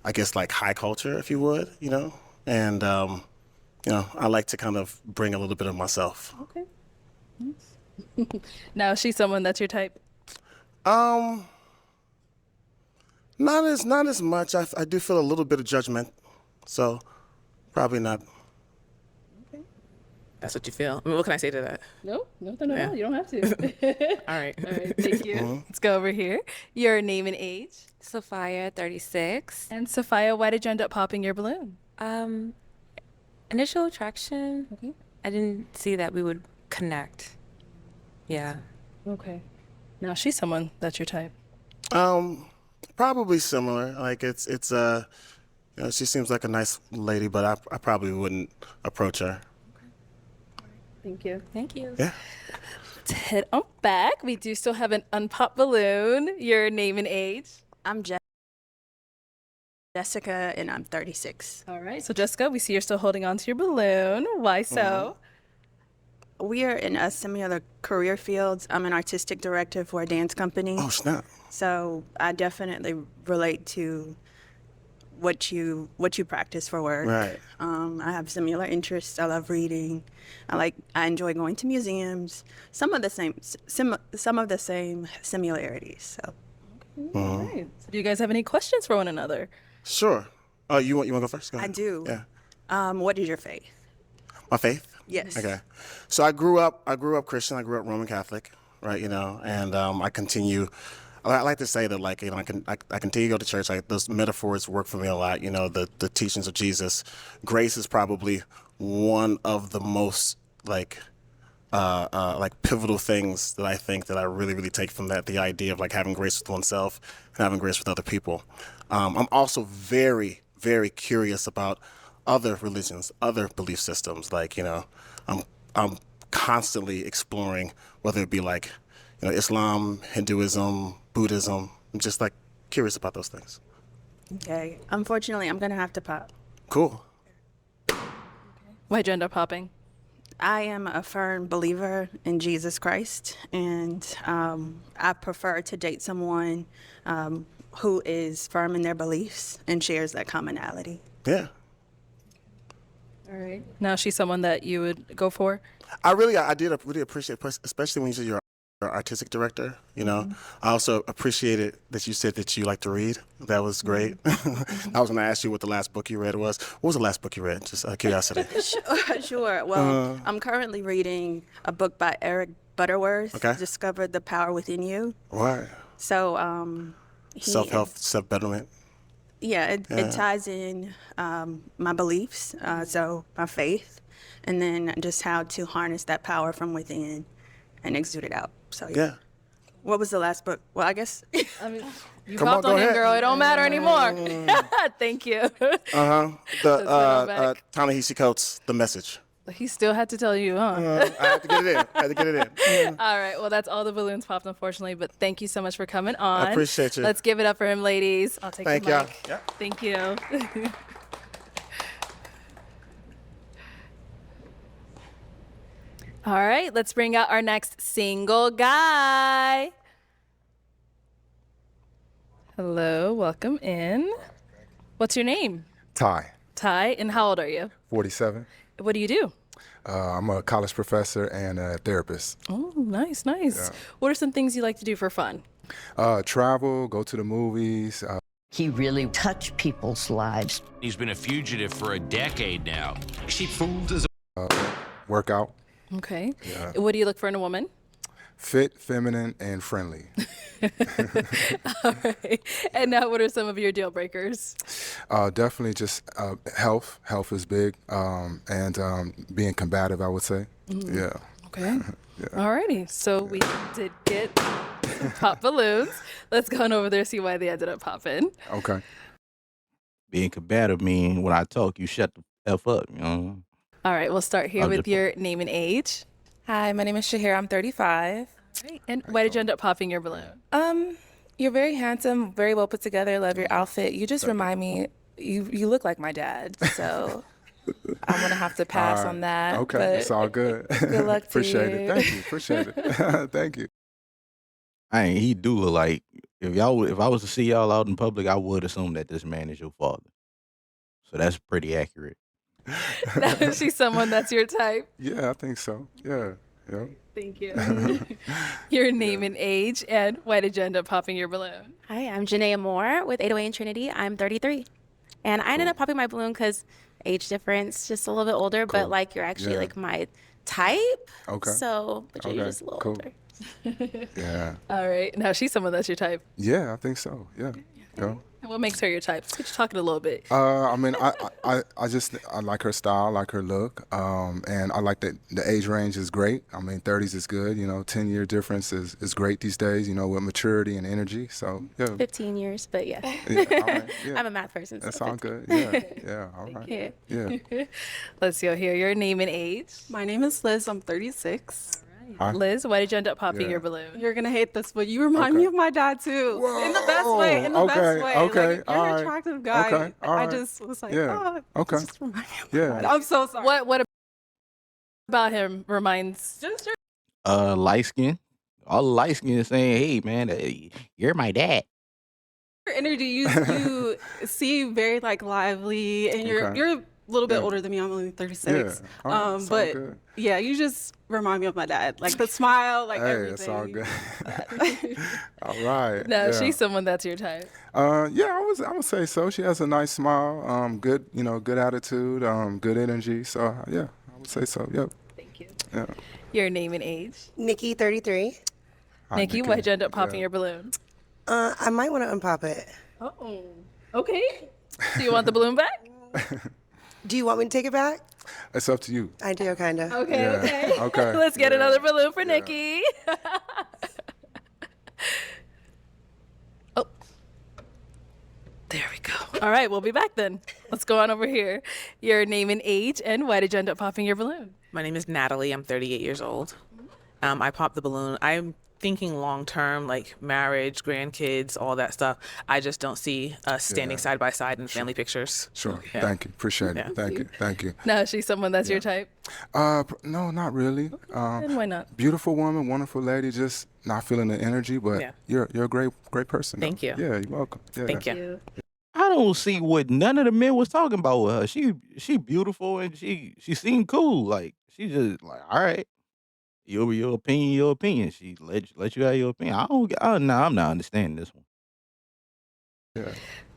I guess, like high culture, if you would, you know. And, you know, I like to kind of bring a little bit of myself. Okay. Now, is she someone that's your type? Not as much. I do feel a little bit of judgment, so probably not. That's what you feel. I mean, what can I say to that? No, Yeah. you don't have to. All right. All right, thank you. Let's go over here. Your name and age. Sophia, 36. And Sophia, why did you end up popping your balloon? Initial attraction. Okay. I didn't see that we would connect. Yeah. Okay. Now, she's someone that's your type. Probably similar. Like it's you know, she seems like a nice lady, but I probably wouldn't approach her. Thank you. Thank you. Yeah. Let's head on back. We do still have an unpopped balloon. Your name and age. I'm Jessica, and I'm 36. All right. So, Jessica, we see you're still holding on to your balloon. Why so? We are in a similar career fields. I'm an artistic director for a dance company. Oh, snap. So I definitely relate to what you practice for work. Right. I have similar interests. I love reading. I enjoy going to museums. Some of the same similarities. So. All right. So, do you guys have any questions for one another? Sure. Oh, you want to go first? Go I ahead. do. Yeah. What is your faith? My faith? Yes. Okay. So I grew up Christian. I grew up Roman Catholic, right? You know, and I continue. I like to say that, like, you know, I continue to go to church. Like, those metaphors work for me a lot. You know, the teachings of Jesus. Grace is probably one of the most like pivotal things that I think that I really take from that. The idea of like having grace with oneself and having grace with other people. I'm also very curious about other religions, other belief systems. Like, you know, I'm constantly exploring, whether it be like, you know, Islam, Hinduism, Buddhism. I'm just like curious about those things. Okay. Unfortunately, I'm gonna have to pop. Cool. Why'd you end up popping? I am a firm believer in Jesus Christ, and I prefer to date someone who is firm in their beliefs and shares that commonality. Yeah. All right. Now, she's someone that you would go for? I did really appreciate, especially when you said you're artistic director. You know, I also appreciated that you said that you like to read. That was great. I was going to ask you what the last book you read was. What was the last book you read? Just curiosity. Sure. Well, I'm currently reading a book by Eric Butterworth, Okay. Discover the Power Within You. What? So, Self-help, self-betterment. yeah, it ties in my beliefs, so my faith, and then just how to harness that power from within and exude it out. So, yeah. What was the last book? Well, I guess. I mean, you Come on, popped go on in, ahead. girl. It don't matter anymore. Thank you. The Ta-Nehisi Coates, The Message. He still had to tell you, huh? I had to get it in. All right. Well, that's all the balloons popped, unfortunately. But thank you so much for coming on. I appreciate you. Let's give it up for him, ladies. I'll take Thank the y'all. mic. Yeah. Thank you. All right. Let's bring out our next single guy. Hello. Welcome in. What's your name? Ty, Ty. And how old are you? 47. What do you do? I'm a college professor and a therapist. Oh, nice, nice. Yeah. What are some things you like to do for fun? Travel, go to the movies. He really touched people's lives. He's been a fugitive for a decade now. She fooled us. Work out. Okay. Yeah. What do you look for in a woman? Fit, feminine, and friendly. All right. And now, what are some of your deal breakers? Definitely just health. Health is big. And being combative, I would say. Mhm. Yeah. Okay. Yeah. All righty. So we did get some pop balloons. Let's go on over there, see why they ended up popping. Okay. Being combative mean when I talk, you shut the F up, you know? All right. We'll start here I'll with just- your name and age. Hi, my name is Shahira. I'm 35. All right. And why did you end up popping your balloon? You're very handsome, very well put together. Love your outfit. You just remind me. You look like my dad, so I'm gonna have to pass All right. on that. Okay, but it's all good. Good luck to Appreciate you. it. Thank you. Appreciate it. Thank you. He do look like if I was to see y'all out in public, I would assume that this man is your father. So that's pretty accurate. Now, is she someone that's your type? Yeah, I think so. Yeah. Yeah. Thank you. Your name and age, and why did you end up popping your balloon? Hi, I'm Janaea Moore with 808 and Trinity. I'm 33. And I ended up popping my balloon because age difference, just a little bit older, but like you're actually Yeah. like my type. Okay. So, but you're Okay, just a little cool. older. Yeah. All right. Now, she's someone that's your type. Yeah, I think so. Yeah. Yeah. And what makes her your type? Let's get you talking a little bit. I mean, I like her style, I like her look, and I like that the age range is great. I mean, 30s is good. 10-year difference is great these days. With maturity and energy. So yeah. 15 years, but yeah. Yeah, all right, yeah. I'm a math person. So That's all 15. good. Yeah. Yeah. All right. Yeah. Let's go here. Your name and age. My name is Liz. I'm 36. Hi. Liz, why did you end up popping Yeah. your balloon? You're gonna hate this, but you remind me of my dad too. In the best way. In the Okay, best way. okay, Like, you're all an right, attractive guy. okay, all I right. just was like, Yeah, oh, okay. just remind me of Yeah. my dad. I'm so sorry. What about him reminds? Just your Light skin. All the light skin is saying, hey man, you're my dad. energy. You seem very like lively, and you're Okay. you're a little bit Yeah. older than me. I'm only 36. Yeah. All right, sound But good. yeah, you just remind me of my dad. Like the smile, like Hey, everything. it's all good. All right. No, yeah. she's someone that's your type. Yeah, I would say so. She has a nice smile, good, good attitude, good energy. So yeah, I would say so. Yep. Thank you. Yeah. Your name and age. Nikki, 33. Hi, Nikki, Nikki. why'd you end up popping Yeah. your balloon? I might want to unpop it. Oh, okay. Do you want the balloon back? Do you want me to take it back? It's up to you. I do, kind of. Okay, Yeah, okay. okay, Let's get yeah, another balloon for Nikki. Oh. There we go. All right, we'll be back then. Let's go on over here. Your name and age, and why did you end up popping your balloon? My name is Natalie. I'm 38 years old. I popped the balloon. I'm thinking long term, like marriage, grandkids, all that stuff. I just don't see us standing Yeah. side by side in family pictures. Sure. Yeah. Thank you. Appreciate Yeah. it. Thank you. Thank you. No, is she someone that's your type? No, not really. And why not? Beautiful woman, wonderful lady. Just not feeling the energy, but Yeah. you're a great person. though. Thank you. Yeah, you're welcome. Yeah. Thank you. I don't see what none of the men was talking about with her. She beautiful and she seemed cool. Like she just like all right. Your opinion, your opinion. She let you have your opinion. I don't. No, I'm not understanding this one. Yeah.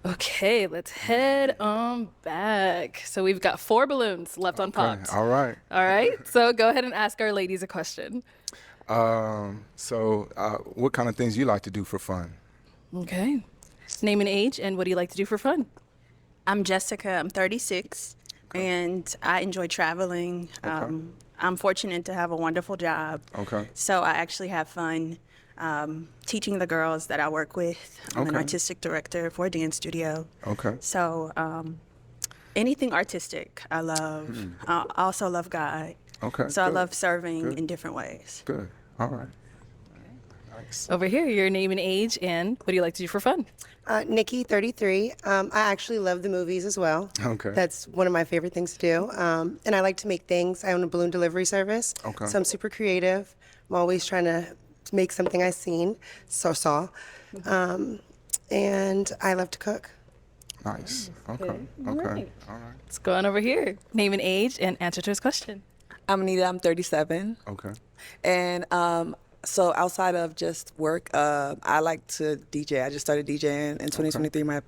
Okay, let's head on back. So we've got 4 balloons left unpopped. All right. All right. So go ahead and ask our ladies a question. What kind of things you like to do for fun? Okay. Name and age, and what do you like to do for fun? I'm Jessica. I'm 36, and I enjoy traveling. I'm fortunate to have a wonderful job. Okay. So I actually have fun teaching the girls that I work with. I'm an artistic director for a dance studio. Okay. So anything artistic, I love. I also love God. Okay. So I good. love serving Good. in different ways. Good. All right. Nice. Over here, your name and age, and what do you like to do for fun? Nikki, 33. I actually love the movies as well. Okay. That's one of my favorite things to do. And I like to make things. I own a balloon delivery service. Okay. So I'm super creative. I'm always trying to make something I've seen, saw. And I love to cook. Nice. Okay. Okay. Okay. All All right. Let's go on over here. Name and age, and answer to his question. I'm Anita. I'm 37. Okay. And so outside of just work, I like to DJ. I just started DJing in 2023. My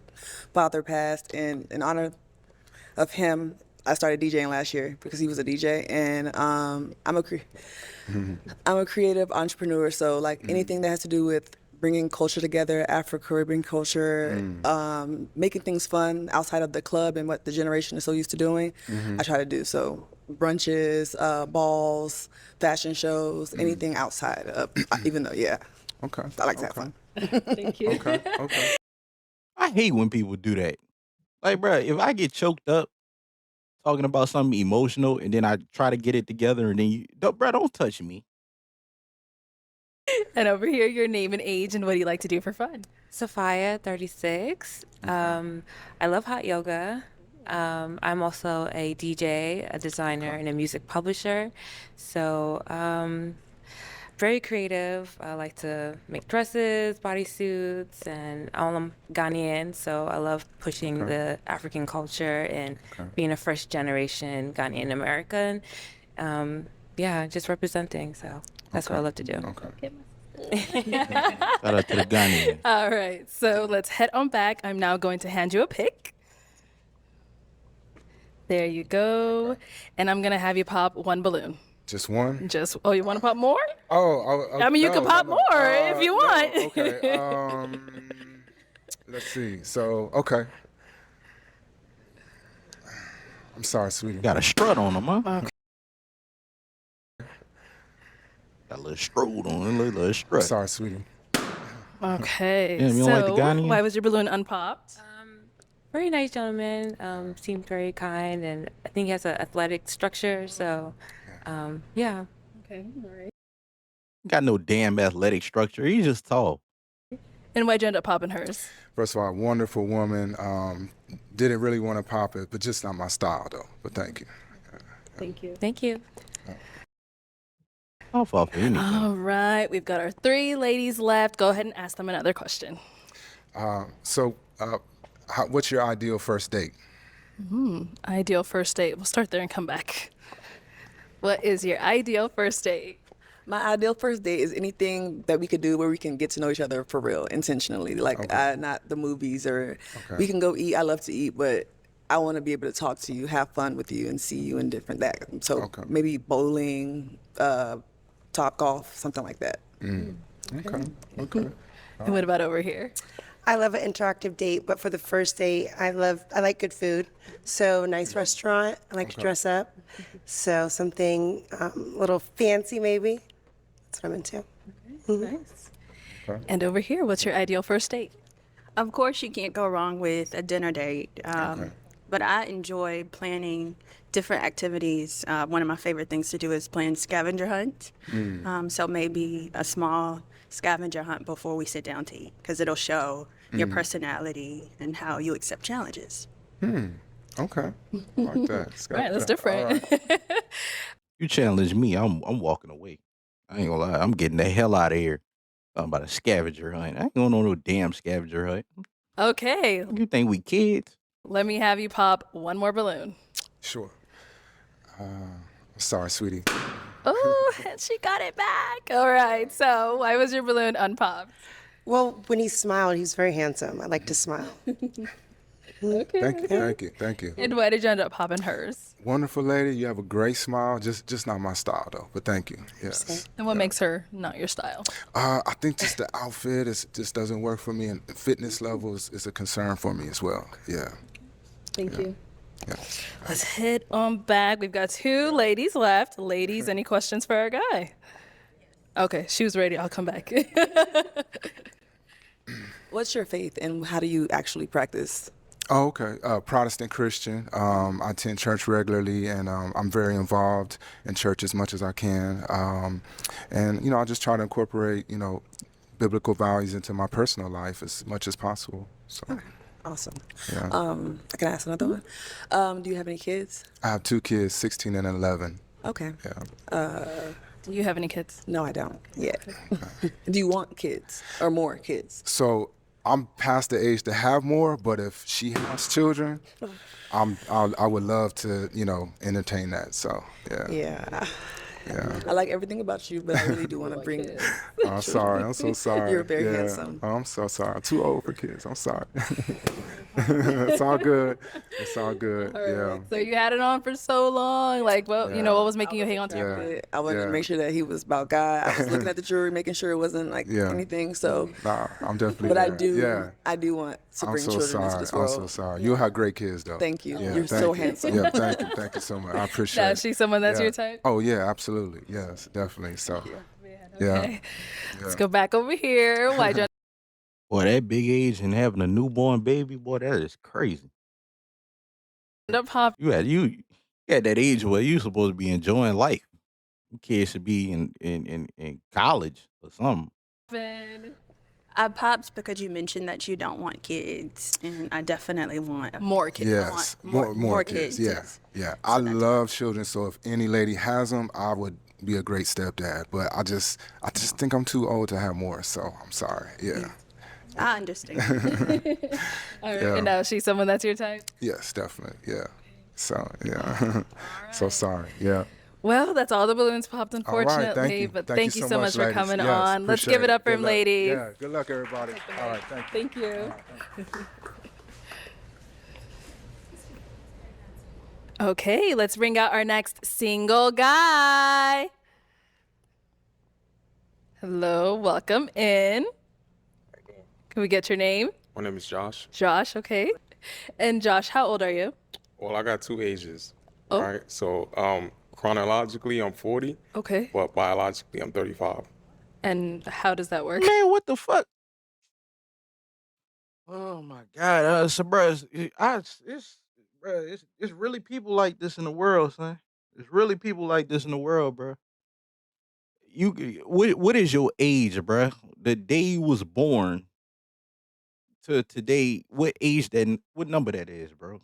father passed, and in honor of him, I started DJing last year because he was a DJ. And I'm a creative entrepreneur. So like anything that has to do with bringing culture together, Afro-Caribbean culture, making things fun outside of the club and what the generation is so used to doing, I try to do. So brunches, balls, fashion shows, anything outside of, even though, Okay. I like to have fun. Thank you. Okay. Okay. I hate when people do that. Like, bruh, if I get choked up talking about something emotional and then I try to get it together and then don't touch me. And over here, your name and age, and what do you like to do for fun? Sophia, 36. I love hot yoga. I'm also a DJ, a designer, and a music publisher. So, very creative. I like to make dresses, bodysuits, and I'm Ghanaian, so I love pushing the African culture and being a first generation Ghanaian American. Just representing. So that's what I love to do. Okay. Shout out to the Ghanaian. All right, so let's head on back. I'm now going to hand you a pick. There you go. And I'm going to have you pop 1 balloon. Just one? Oh, you want to pop more? I mean, you can pop more if you want. Okay. Let's see. So, okay. I'm sorry, sweetie. Got a strut on them, huh? Okay. Got a little strode on it, a little strut. Sorry, sweetie. Okay. Damn, you don't like the Ghanaian? Why was your balloon unpopped? Very nice gentleman. Seemed very kind, and I think he has an athletic structure. So, yeah. Okay. All right. Got no damn athletic structure. He's just tall. And why'd you end up popping hers? First of all, wonderful woman. Didn't really want to pop it, but just not my style, though. But thank you. Thank you. Thank you. I'll fall for anything. All right. We've got our 3 ladies left. Go ahead and ask them another question. What's your ideal first date? Ideal first date. We'll start there and come back. What is your ideal first date? My ideal first date is anything that we could do where we can get to know each other for real, intentionally. Like not the movies or we can go eat. I love to eat, but I want to be able to talk to you, have fun with you, and see you in different that. So maybe bowling, top golf, something like that. Okay. And what about over here? I love an interactive date, but for the first date, I like good food. So nice restaurant. I like to dress up. So something a little fancy maybe. That's what I'm into. Nice. And over here, what's your ideal first date? Of course, you can't go wrong with a dinner date. But I enjoy planning different activities. One of my favorite things to do is plan scavenger hunt. So maybe a small scavenger hunt before we sit down to eat, because it'll show your personality and how you accept challenges. Okay. Like that. Right, that's different. Right. You challenge me, I'm walking away. I ain't gonna lie. I'm getting the hell out of here. Talking about a scavenger hunt. I ain't going on no damn scavenger hunt. Okay. You think we kids? Let me have you pop 1 more balloon. Sure. Sorry, sweetie. Oh, and she got it back. All right. So why was your balloon unpopped? Well, when he smiled, he's very handsome. I like to smile. Okay. Thank you. And why did you end up popping hers? Wonderful lady, you have a great smile. Just not my style though, but thank you. Yes. And what makes her not your style? I think just the outfit just doesn't work for me, and fitness level is a concern for me as well. Yeah. Thank you. Yeah. Let's head on back. We've got 2 ladies left. Ladies, any questions for our guy? Okay, she was ready. I'll come back. What's your faith and how do you actually practice? Oh, okay. Protestant Christian. I attend church regularly, and I'm very involved in church as much as I can. And I just try to incorporate biblical values into my personal life as much as possible. So. Awesome. Yeah. I can ask another one. Do you have any kids? I have 2 kids, 16 and 11. Okay. Yeah. Do you have any kids? No, I don't yet. Do you want kids or more kids? So I'm past the age to have more, but if she has children, I would love to, entertain that. So yeah. Yeah. Yeah. I like everything about you, but I really do want to bring. I'm sorry. I'm so sorry. You're very handsome. Oh, I'm so sorry. I'm too old for kids. I'm sorry. It's all good. It's all good. Yeah. So you had it on for so long. Like, what was making you hang on to it? I wanted to make sure that he was about God. I was looking at the jewelry, making sure it wasn't like anything. So. Nah, I'm definitely. But I do want to bring children into this world. I'm so sorry. You'll have great kids though. Thank you. Yeah, You're so handsome. Yeah, thank you. Thank you so much. I appreciate it. Now, is she someone that's your type? Oh yeah, absolutely. Yes, definitely. So. Okay. Let's go back over here. Why, John? Boy, that big age and having a newborn baby, boy, that is crazy. You at that age where you supposed to be enjoying life. Kids should be in college or something. I popped because you mentioned that you don't want kids, and I definitely want more kids. Yes, more kids. Yeah, yeah. I love children, so if any lady has them, I would be a great stepdad. But I just think I'm too old to have more, so I'm sorry. Yeah. I understand. All right. Yeah. And now she's someone that's your type? Yes, definitely. Yeah. So yeah. So sorry. Yeah. Well, that's all the balloons popped, All right, unfortunately. thank you. But Thank thank you you so so much, much for ladies. coming Yes, on. Let's appreciate give it up for Good him, luck. ladies. Yeah. Good luck, everybody. All right. Thank you. Thank you. Okay, let's bring out our next single guy. Hello, welcome in. Can we get your name? My name is Josh. Josh, okay. And Josh, how old are you? Well, I got 2 ages. Oh. Right. So chronologically, I'm 40. Okay. But biologically, I'm 35. And how does that work? Man, what the fuck? Oh my God, so bro, it's really people like this in the world, son. There's really people like this in the world, bro. What is your age, bro? The day you was born to today, what number that is, bro?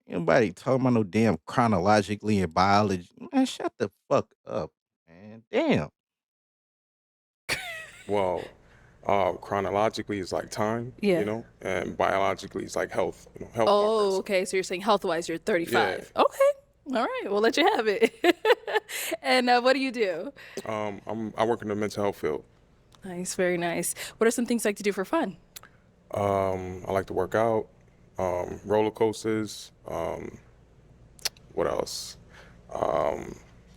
Anybody talking about no damn chronologically in biology? Man, shut the fuck up, man. Damn. Well, chronologically, it's like time, Yeah. and biologically, it's like health, health. Oh, okay. So you're saying health-wise, you're 35. Okay. All right. We'll let you have it. And what do you do? I work in the mental health field. Nice. Very nice. What are some things you like to do for fun? I like to work out, roller coasters. What else? I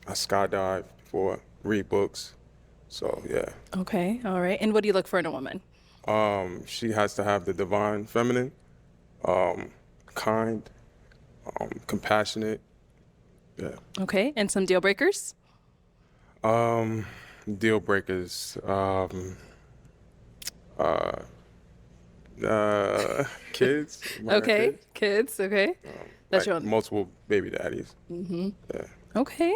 skydive before, read books. So yeah. Okay. All right. And what do you look for in a woman? She has to have the divine feminine, kind, compassionate. Yeah. Okay. And some deal breakers? Deal breakers. Kids. Okay. Kids. Okay. That's Like your own. multiple baby daddies. Mm-hmm. Yeah. Okay.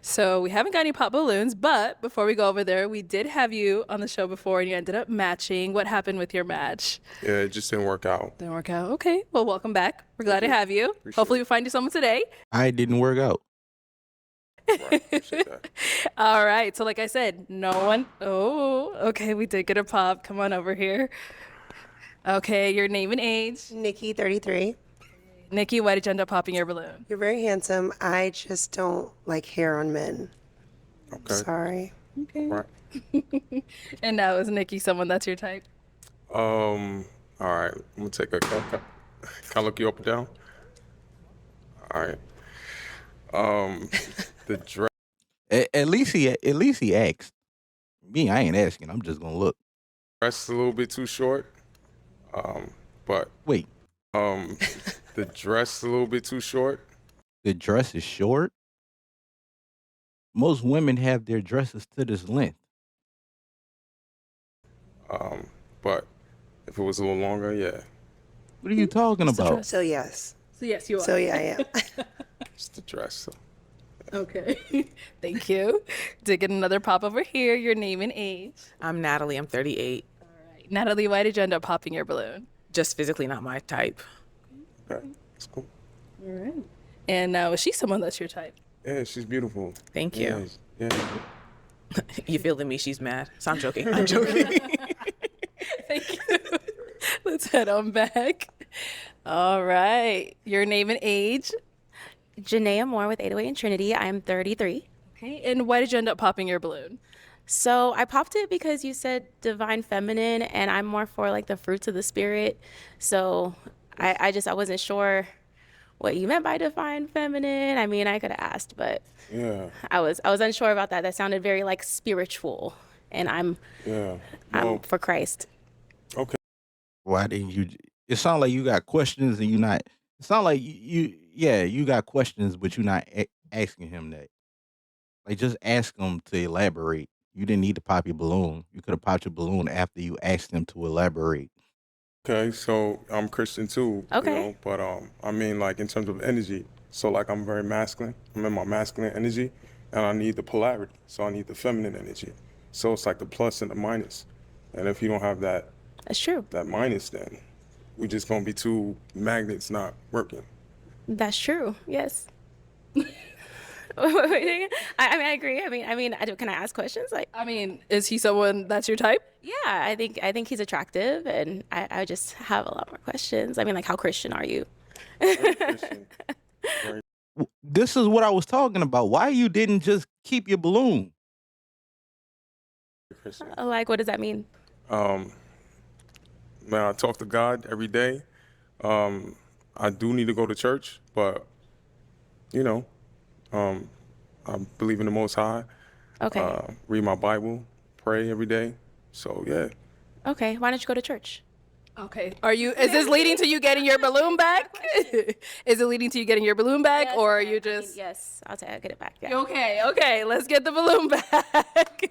So we haven't got any pop balloons, but before we go over there, we did have you on the show before and you ended up matching. What happened with your match? Yeah, it just didn't work out. Didn't work out. Okay. Well, welcome back. We're glad to have you. Hopefully we find you someone today. I didn't work out. All right. So like I said, no one. Oh, okay. We did get a pop. Come on over here. Okay. Your name and age. Nikki, 33. Nikki, why did you end up popping your balloon? You're very handsome. I just don't like hair on men. Okay. Sorry. Okay. Right. And now is Nikki someone that's your type? All right. I'm gonna take a. Can I look you up and down? All right. The dress. At least he asked. Me, I ain't asking. I'm just gonna look. Dress a little bit too short. But wait. The dress a little bit too short. The dress is short. Most women have their dresses to this length. But if it was a little longer, yeah. What are you talking about? So yes. So yes, you are. So yeah, I am. It's the dress. So. Okay. Thank you. To get another pop over here, your name and age. I'm Natalie. I'm 38. All right. Natalie, why did you end up popping your balloon? Just physically not my type. Okay, that's cool. All right. And now, is she someone that's your type? Yeah, she's beautiful. Thank you. Yeah. You feeling me? She's mad. So I'm joking. I'm joking. Thank you. Let's head on back. All right. Your name and age. Janaea Moore with 808 and Trinity. I'm 33. Okay. And why did you end up popping your balloon? So I popped it because you said divine feminine, and I'm more for like the fruits of the spirit. So I wasn't sure what you meant by divine feminine. I mean, I could have asked, but Yeah. I was unsure about that. That sounded very like spiritual, and I'm for Christ. Okay. Why didn't you? It sounds like you got questions and you not. It sounds like you got questions, but you're not asking him that. Like, just ask him to elaborate. You didn't need to pop your balloon. You could have popped your balloon after you asked him to elaborate. Okay, so I'm Christian too. Okay. You know, but I mean, like in terms of energy, so like I'm very masculine. I'm in my masculine energy, and I need the polarity. So I need the feminine energy. So it's like the plus and the minus. And if you don't have that, that's true. That minus, then we're just gonna be two magnets not working. That's true. Yes. I mean, I agree. Can I ask questions? Like, I mean, is he someone that's your type? Yeah, I think he's attractive, and I just have a lot more questions. I mean, like, how Christian are you? This is what I was talking about. Why you didn't just keep your balloon? Like, what does that mean? Man, I talk to God every day. I do need to go to church, but you know, I believe in the Most High. Okay. Read my Bible, pray every day. So yeah. Okay. Why don't you go to church? Okay. Is this leading to you getting your balloon back? Is it leading to you getting your balloon back, Yes, or are you just? Yes, I'll get it back. Yeah. Okay. Let's get the balloon back.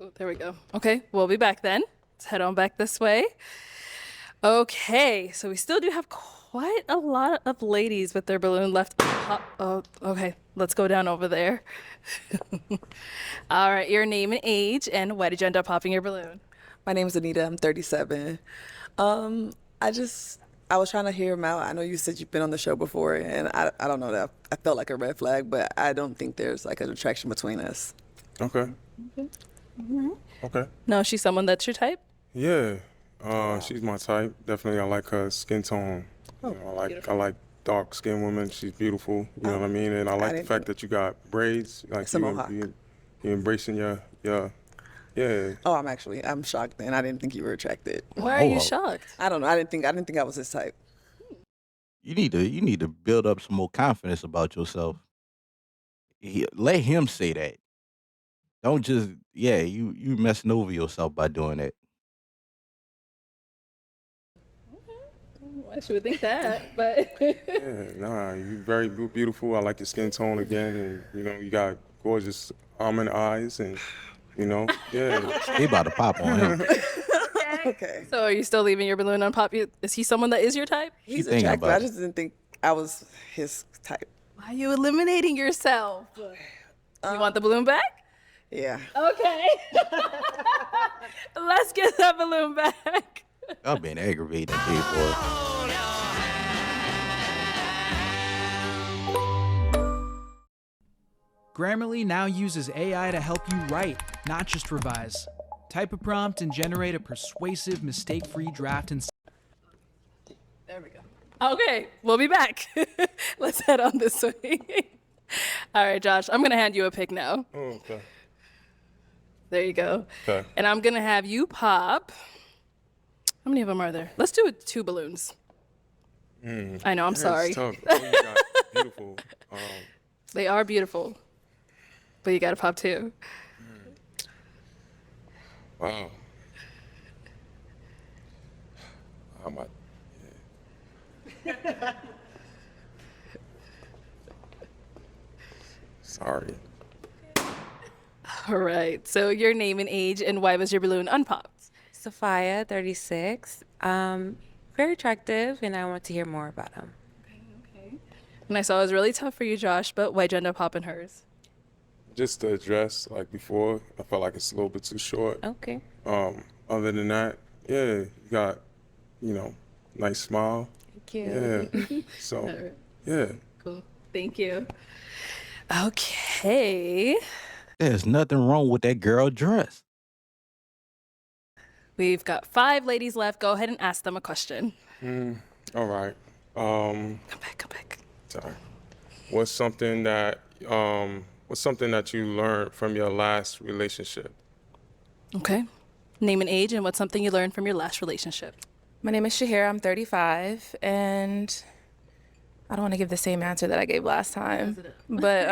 Oh, there we go. Okay, we'll be back then. Let's head on back this way. Okay, so we still do have quite a lot of ladies with their balloon left. Oh, okay. Let's go down over there. All right, your name and age, and why did you end up popping your balloon? My name is Anita. I'm 37. I was trying to hear him out. I know you said you've been on the show before, and I don't know that I felt like a red flag, but I don't think there's like an attraction between us. Okay. Okay. No, she's someone that's your type? Yeah. She's my type. Definitely, I like her skin tone. You know, I like dark skinned women. She's beautiful. You know what I mean? And I like the fact that you got braids. Like you embracing your yeah. Oh, I'm shocked then. I didn't think you were attracted. Why are you shocked? I don't know. I didn't think I was his type. You need to build up some more confidence about yourself. Let him say that. Don't just you messing over yourself by doing that. I should think that, but Yeah, nah, you very beautiful. I like your skin tone again, and you know you got gorgeous almond eyes, and you know, yeah. He about to pop on him. Okay. So are you still leaving your balloon unpopped? Is he someone that is your type? He's attractive. I just didn't think I was his type. Why are you eliminating yourself? You want the balloon back? Yeah. Okay. Let's get that balloon back. I've been aggravating people. Grammarly now uses AI to help you write, not just revise. Type a prompt and generate a persuasive, mistake-free draft in There we go. Okay, we'll be back. Let's head on this way. All right, Josh, I'm going to hand you a pick now. Oh, okay. There you go. Okay. And I'm going to have you pop. How many of them are there? Let's do it 2 balloons. I know, I'm sorry. It's tough. Oh, you got beautiful. They are beautiful, but you got to pop 2. Wow. I'm a, yeah. Sorry. All right, so your name and age and why was your balloon unpopped? Sophia, 36. Very attractive, and I want to hear more about him. And I saw it was really tough for you, Josh, but why'd you end up popping hers? Just the dress, like before, I felt like it's a little bit too short. Okay. Other than that, yeah, you got, nice smile. Thank you. Yeah. So, right. yeah. Cool. Thank you. Okay. There's nothing wrong with that girl dress. We've got 5 ladies left. Go ahead and ask them a question. All right. Come back. Sorry. What's something that you learned from your last relationship? Okay. Name and age and what's something you learned from your last relationship. My name is Shahira. I'm 35, and I don't want to give the same answer that I gave last time, but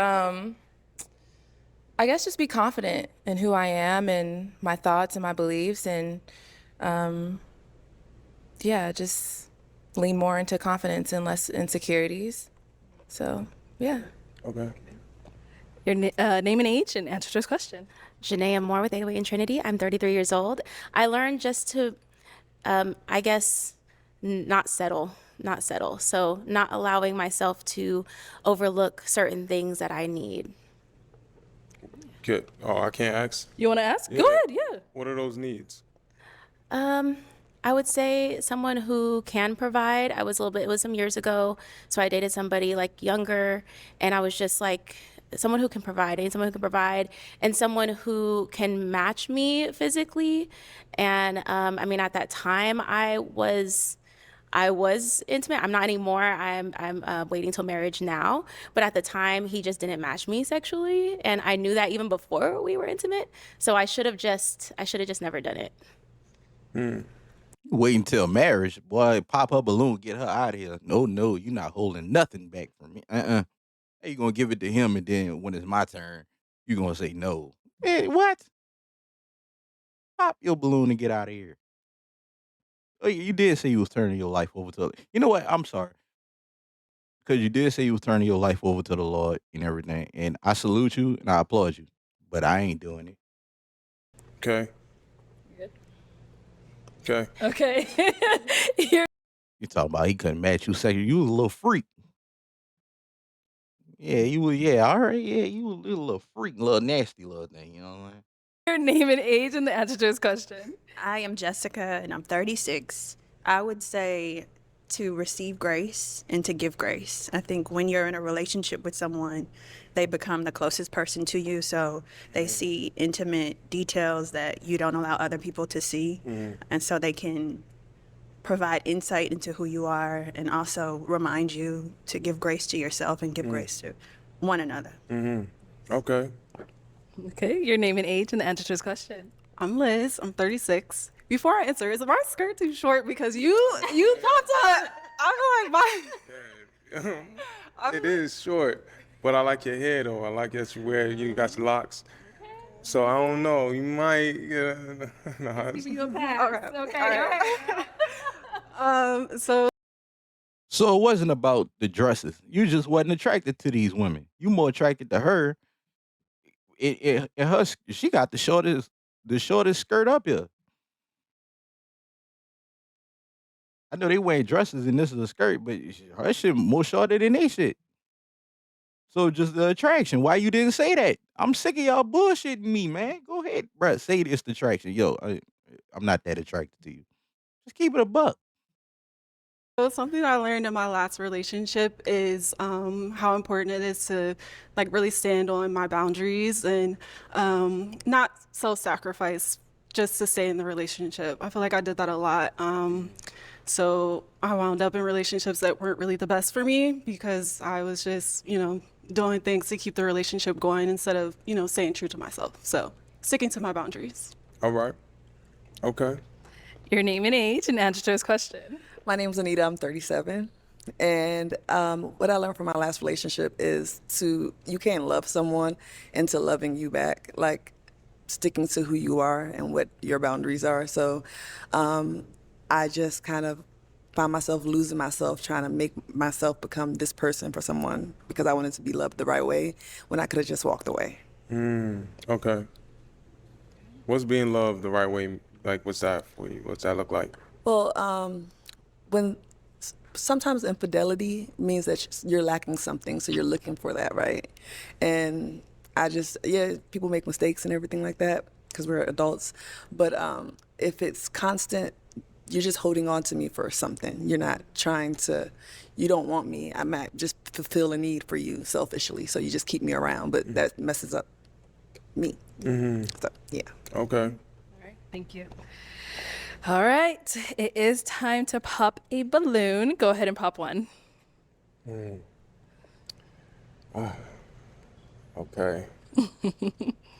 I guess just be confident in who I am and my thoughts and my beliefs, and just lean more into confidence and less insecurities. So, yeah. Okay. Your name and age and answer to this question. Janaea Moore with 808 and Trinity. I'm 33 years old. I learned just to, I guess, not settle. So not allowing myself to overlook certain things that I need. Good. Oh, I can't ask? You want to ask? Yeah. Go ahead, yeah. What are those needs? I would say someone who can provide. It was some years ago, so I dated somebody like younger, and I was just like, someone who can provide. I need someone who can provide, and someone who can match me physically. And at that time, I was intimate. I'm not anymore. I'm waiting till marriage now. But at the time, he just didn't match me sexually, and I knew that even before we were intimate. So I should have just never done it. Wait until marriage, boy, pop her balloon, get her out of here. No, you're not holding nothing back from me. How you gonna give it to him, and then when it's my turn, you gonna say no? Hey, what? Pop your balloon and get out of here. Oh, you did say you was turning your life over to. You know what? I'm sorry, because you did say you was turning your life over to the Lord and everything, and I salute you and I applaud you, but I ain't doing it. Okay. Okay. Okay. You talking about he couldn't match you sexually? You was a little freak. Yeah, you was. Yeah, all right. Yeah, you was a little freak, little nasty little thing. You know what I mean? Your name and age and the answer to this question. I am Jessica, and I'm 36. I would say to receive grace and to give grace. I think when you're in a relationship with someone, they become the closest person to you, so they see intimate details that you don't allow other people to see, and so they can provide insight into who you are and also remind you to give grace to yourself and give grace to one another. Okay. Okay, your name and age and the answer to this question. I'm Liz. I'm 36. Before I answer, is my skirt too short? Because you popped up. I'm like, It is short, but I like your hair though. I like that you got your locks. So I don't know. You might. No, Give you a pass. Okay. all right. So it wasn't about the dresses. You just wasn't attracted to these women. You more attracted to her. She got the shortest skirt up here. I know they wearing dresses and this is a skirt, but her shit more shorter than they shit. So just the attraction. Why you didn't say that? I'm sick of y'all bullshitting me, man. Go ahead, bruh. Say it's the attraction. Yo, I'm not that attracted to you. Just keep it a buck. something I learned in my last relationship is how important it is to really stand on my boundaries and not self-sacrifice just to stay in the relationship. I feel like I did that a lot. So I wound up in relationships that weren't really the best for me because I was just, doing things to keep the relationship going instead of, staying true to myself. So sticking to my boundaries. All right. Okay. Your name and age and answer to his question. My name's Anita. I'm 37. And what I learned from my last relationship is you can't love someone into loving you back, like sticking to who you are and what your boundaries are. So I just kind of found myself losing myself trying to make myself become this person for someone because I wanted to be loved the right way when I could have just walked away. Okay. What's being loved the right way? Like, what's that for you? What's that look like? Well, when sometimes infidelity means that you're lacking something, so you're looking for that, right? And people make mistakes and everything like that because we're adults. But if it's constant, you're just holding on to me for something. You're not you don't want me. I might just fulfill a need for you selfishly, so you just keep me around, but that messes up me. So, yeah. Okay. All right, thank you. All right, it is time to pop a balloon. Go ahead and pop one. Okay.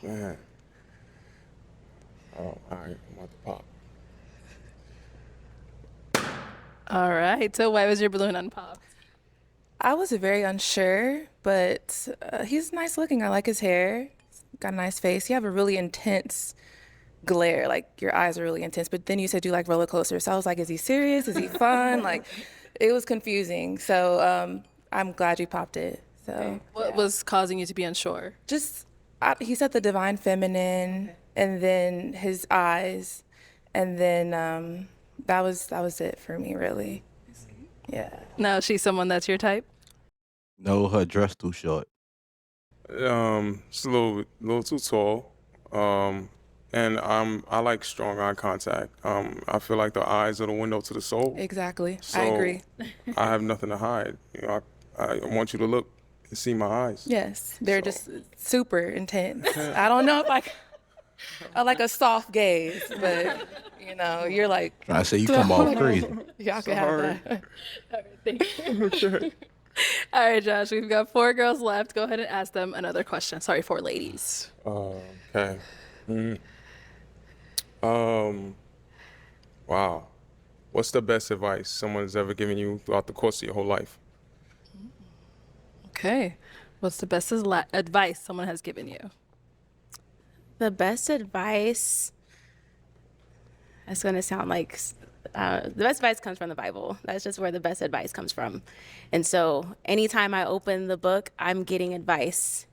Man. Oh, all right. I'm about to pop. All right, so why was your balloon unpopped? I was very unsure, but he's nice looking. I like his hair. Got a nice face. You have a really intense glare, like your eyes are really intense. But then you said you like roller coasters. So I was like, is he serious? Is he fun? Like, it was confusing. So I'm glad you popped it. So What was causing you to be unsure? just he said the divine feminine, and then his eyes, and then that was it for me, really. Yeah. Now she's someone that's your type? No, her dress too short. It's a little too tall. And I like strong eye contact. I feel like the eyes are the window to the soul. Exactly. So I agree. I have nothing to hide. I want you to look and see my eyes. Yes, they're just super intense. I don't know if I like a soft gaze, but you're like. I say you come off crazy. Y'all can have that. All right, thank you. All right, Josh, we've got 4 girls left. Go ahead and ask them another question. Sorry, 4 ladies. Okay. Wow. What's the best advice someone's ever given you throughout the course of your whole life? Okay. What's the best advice someone has given you? The best advice, it's going to sound like the best advice comes from the Bible. That's just where the best advice comes from. And so anytime I open the book, I'm getting advice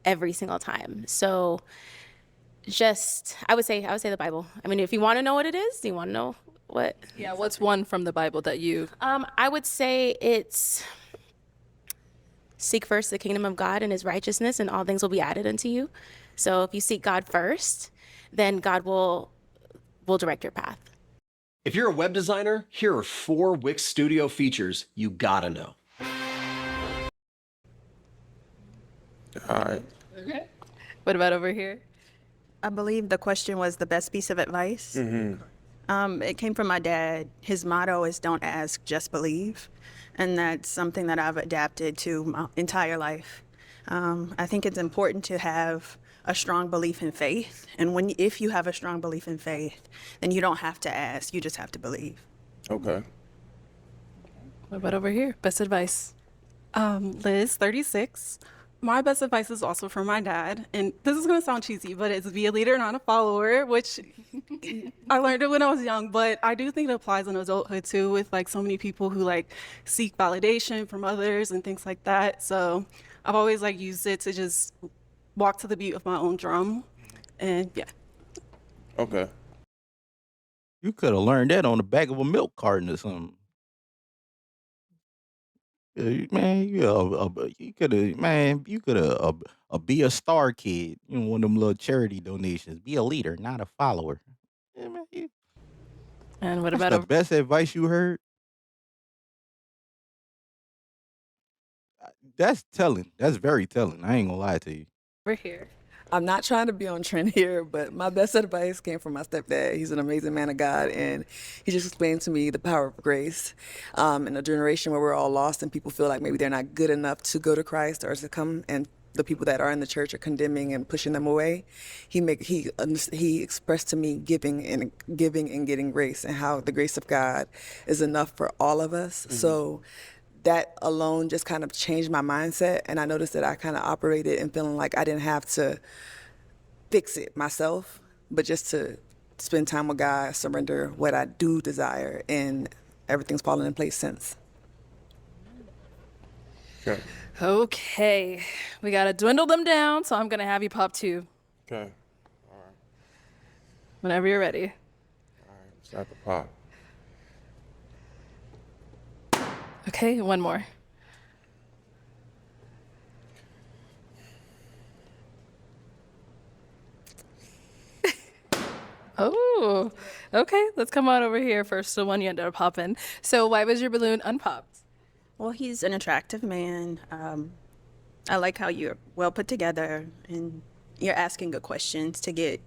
every single time. So I would say the Bible. I mean, if you want to know what it is, do you want to know what? Yeah, what's one from the Bible that you... I would say it's seek first the kingdom of God and his righteousness, and all things will be added unto you. So if you seek God first, then God will direct your path. If you're a web designer, here are 4 Wix Studio features you gotta know. All right. Okay. What about over here? I believe the question was the best piece of advice. It came from my dad. His motto is don't ask, just believe. And that's something that I've adapted to my entire life. I think it's important to have a strong belief in faith. And if you have a strong belief in faith, then you don't have to ask, you just have to believe. Okay. What about over here? Best advice? Liz, 36. My best advice is also from my dad. And this is going to sound cheesy, but it's be a leader, not a follower, which I learned it when I was young. But I do think it applies in adulthood, too, with like so many people who like seek validation from others and things like that. So I've always like used it to just walk to the beat of my own drum. And yeah. Okay. You could have learned that on the back of a milk carton or something. Man, you could have be a star kid. One of them little charity donations. Be a leader, not a follower. Yeah, man, And what that's about the over best advice you heard? That's telling. That's very telling. I ain't gonna lie to you. here? I'm not trying to be on trend here, but my best advice came from my stepdad. He's an amazing man of God, and he just explained to me the power of grace. In a generation where we're all lost and people feel like maybe they're not good enough to go to Christ or to come, and the people that are in the church are condemning and pushing them away. He expressed to me giving and getting grace, and how the grace of God is enough for all of us. So that alone just kind of changed my mindset, and I noticed that I kind of operated and feeling like I didn't have to fix it myself, but just to spend time with God, surrender what I do desire, and everything's fallen in place since. Okay. Okay, we gotta dwindle them down, so I'm gonna have you pop 2 Okay. whenever you're ready. Start the pop. Okay, one more. Oh, okay. Let's come on over here first. The one you ended up popping. So why was your balloon unpopped? Well, he's an attractive man. I like how you're well put together and you're asking good questions to get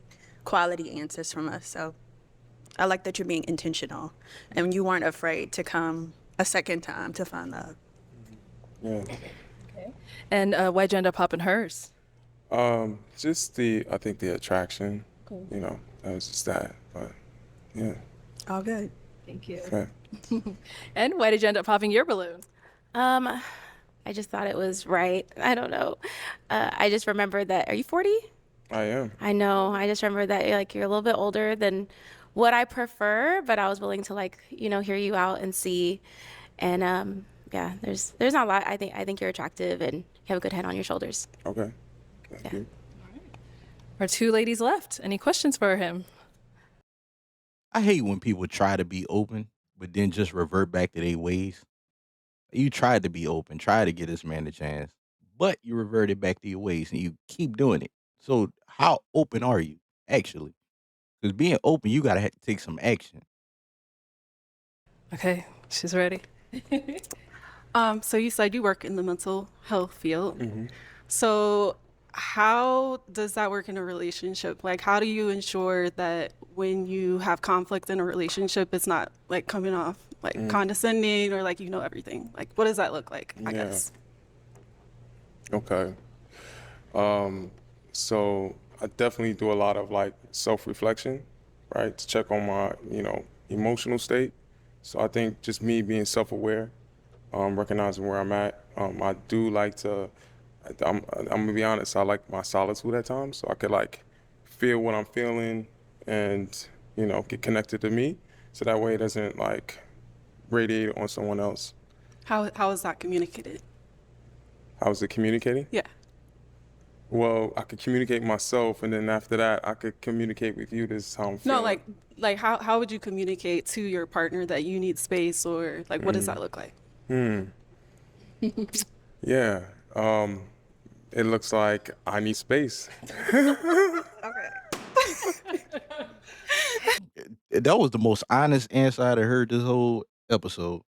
quality answers from us. So I like that you're being intentional and you weren't afraid to come a second time to find love. Yeah. Okay. And why'd you end up popping hers? Just I think the attraction. Cool. You know, that was just that. But yeah. All good. Thank you. Okay. And why did you end up popping your balloon? I just thought it was right. I don't know. I just remembered that. Are you 40? I am. I know. I just remember that you're a little bit older than what I prefer, but I was willing to hear you out and see. And yeah, there's not a lot. I think you're attractive and you have a good head on your shoulders. Okay. Thank you. Our 2 ladies left. Any questions for him? I hate when people try to be open, but then just revert back to their ways. You tried to be open, try to get this man a chance, but you reverted back to your ways and you keep doing it. So how open are you, actually? Because being open, you got to take some action. Okay, she's ready. So you said you work in the mental health field. So how does that work in a relationship? Like, how do you ensure that when you have conflict in a relationship, it's not like coming off like condescending or like you know everything? Like, what does that look like? I guess. Okay. So I definitely do a lot of like self-reflection, right? To check on my, emotional state. So I think just me being self-aware, recognizing where I'm at. I do like to, I'm gonna be honest, I like my solitude at times. So I could like feel what I'm feeling and, get connected to me. So that way it doesn't like radiate on someone else. How is that communicated? How is it communicating? Yeah. Well, I could communicate myself, and then after that, I could communicate with you. This is how I'm feeling. No, like how would you communicate to your partner that you need space, or like what does that look like? Yeah. It looks like I need space. That was the most honest answer I'd heard this whole episode.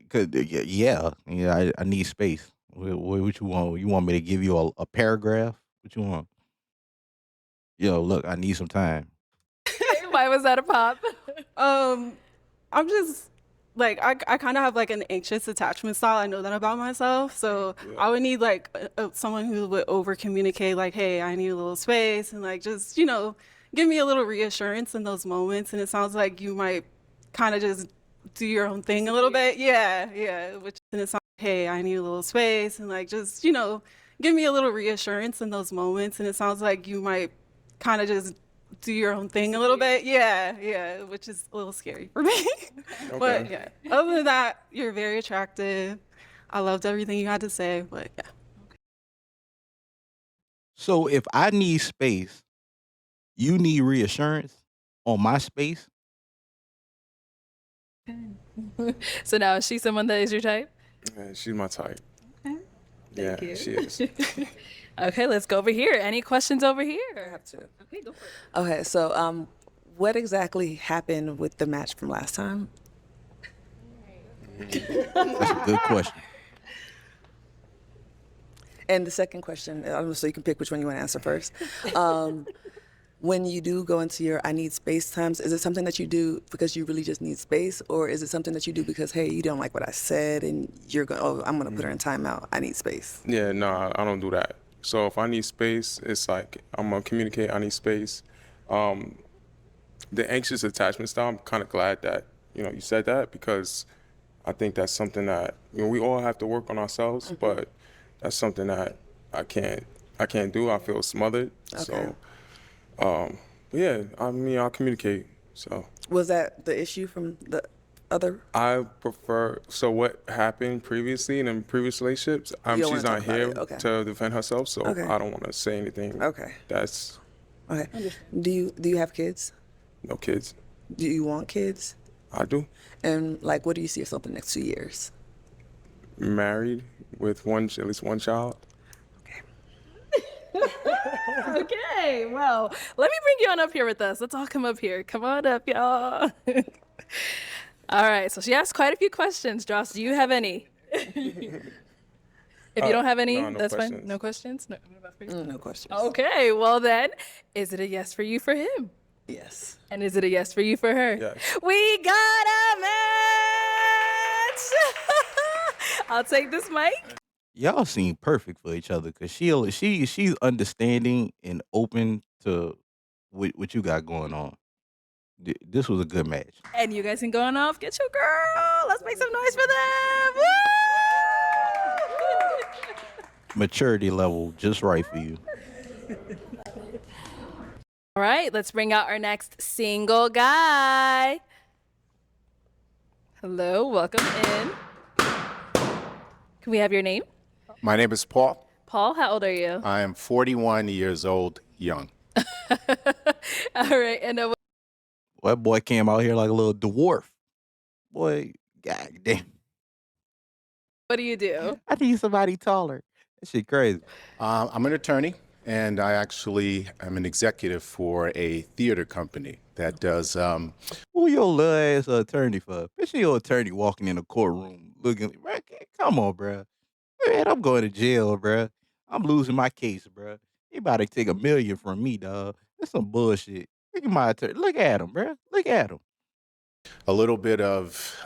Cause I need space. What you want? You want me to give you a paragraph? What you want? Look, I need some time. Why was that a pop? I'm just like I kind of have like an anxious attachment style. I know that about myself, so I would need like someone who would over communicate, like, hey, I need a little space, and like just give me a little reassurance in those moments. And it sounds like you might kind of just do your own thing a little bit. Yeah. Which and it sounds like, hey, I need a little space, and like just give me a little reassurance in those moments. And it sounds like you might kind of just do your own thing a little bit. Yeah, which is a little scary for me. But yeah, other than that, you're very attractive. I loved everything you had to say, but yeah. So if I need space, you need reassurance on my space? So now is she someone that is your type? Yeah, she's my type. Okay. Thank you. She is. Okay, let's go over here. Any questions over here? I have to. Okay, go for it. Okay, so what exactly happened with the match from last time? That's a good question. And the second question, so you can pick which one you want to answer first. When you do go into your I need space times, is it something that you do because you really just need space, or is it something that you do because, hey, you don't like what I said and you're going, oh, I'm going to put her in timeout. I need space. Yeah, no, I don't do that. So if I need space, it's like I'm gonna communicate. I need space. The anxious attachment style, I'm kind of glad that you said that, because I think that's something that we all have to work on ourselves, but that's something that I can't do. I feel smothered. Okay. So yeah, I mean, I'll communicate. So Was that the issue from the other? I prefer. So what happened previously in previous relationships? You don't She's wanna not talk about here it, okay. to defend herself, so Okay. I don't want to say anything. Okay. That's Okay. Do you have kids? no kids. Do you want kids? I do. And like, what do you see yourself in the next 2 years? Married with at least one child. Okay, well, let me bring you on up here with us. Let's all come up here. Come on up, y'all. All right, so she asked quite a few questions. Joss, do you have any? If you don't have any, no that's fine. questions. No questions? No, what about for you? No questions. Okay, well then, is it a yes for you for him? Yes. And is it a yes for you for her? Yes. We got a match! I'll take this mic. Y'all seem perfect for each other because she's understanding and open to what you got going on. This was a good match. And you guys can go on off, get your girl. Let's make some noise for them. Woo! Maturity level just right for you. All right, let's bring out our next single guy. Hello, welcome in. Can we have your name? My name is Paul. Paul, how old are you? I am 41 years old, young. All right, and Well, that boy came out here like a little dwarf. Boy, god damn. what do you do? I need somebody taller. That shit crazy. I'm an attorney, and I actually am an executive for a theater company that does. Who your little ass attorney for? Bitch, your attorney walking in the courtroom looking. Man, come on, bruh. Man, I'm going to jail, bruh. I'm losing my case, bruh. He about to take $1 million from me, dog. That's some bullshit. Look at my attorney. Look at him, bruh. Look at him. a little bit of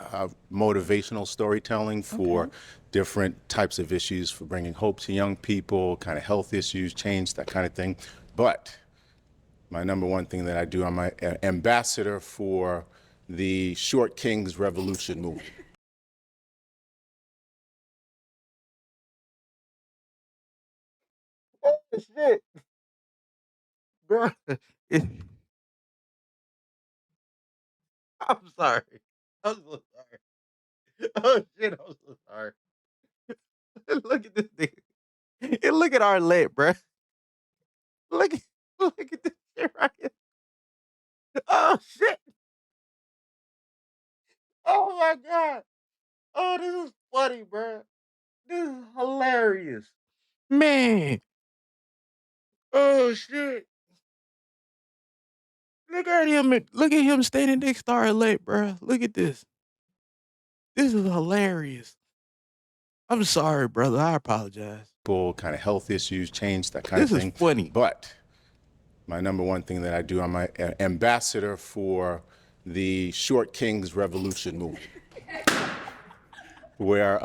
motivational storytelling for different types of issues, for bringing hope to young people, kind of health issues, change, that kind of thing. But my number one thing that I do, I'm an ambassador for the Short Kings Revolution movement. Shit. Bro. I'm sorry. I'm so sorry. Oh shit, I'm so sorry. Look at this thing. And look at Arlette, bruh. Look at this shit right here. Oh shit. Oh my god. Oh, this is funny, bruh. This is hilarious. Man. Oh shit. Look at him. Look at him standing next to Arlette, bruh. Look at this. This is hilarious. I'm sorry, brother. I apologize. Kind of health issues, change, that kind This of is thing. funny. But my number one thing that I do, I'm an ambassador for the Short Kings Revolution movement, where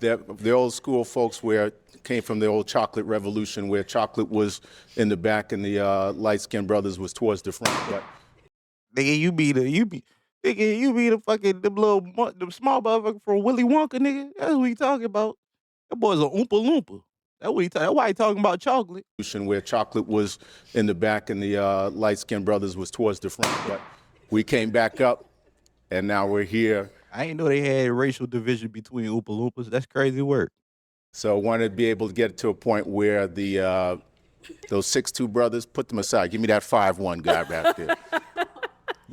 the old school folks came from the old chocolate revolution, where chocolate was in the back and the light-skinned brothers was towards the front. But Nigga, you be the fucking them small motherfucker from Willy Wonka, nigga. That's what he talking about. That boy's a Oompa Loompa. That's why he talking about chocolate. where chocolate was in the back and the light-skinned brothers was towards the front. But we came back up, and now we're here. I ain't know they had racial division between Oompa Loompas. That's crazy work. So I wanted to be able to get to a point where those 6'2" brothers, put them aside. Give me that 5'1" guy back there.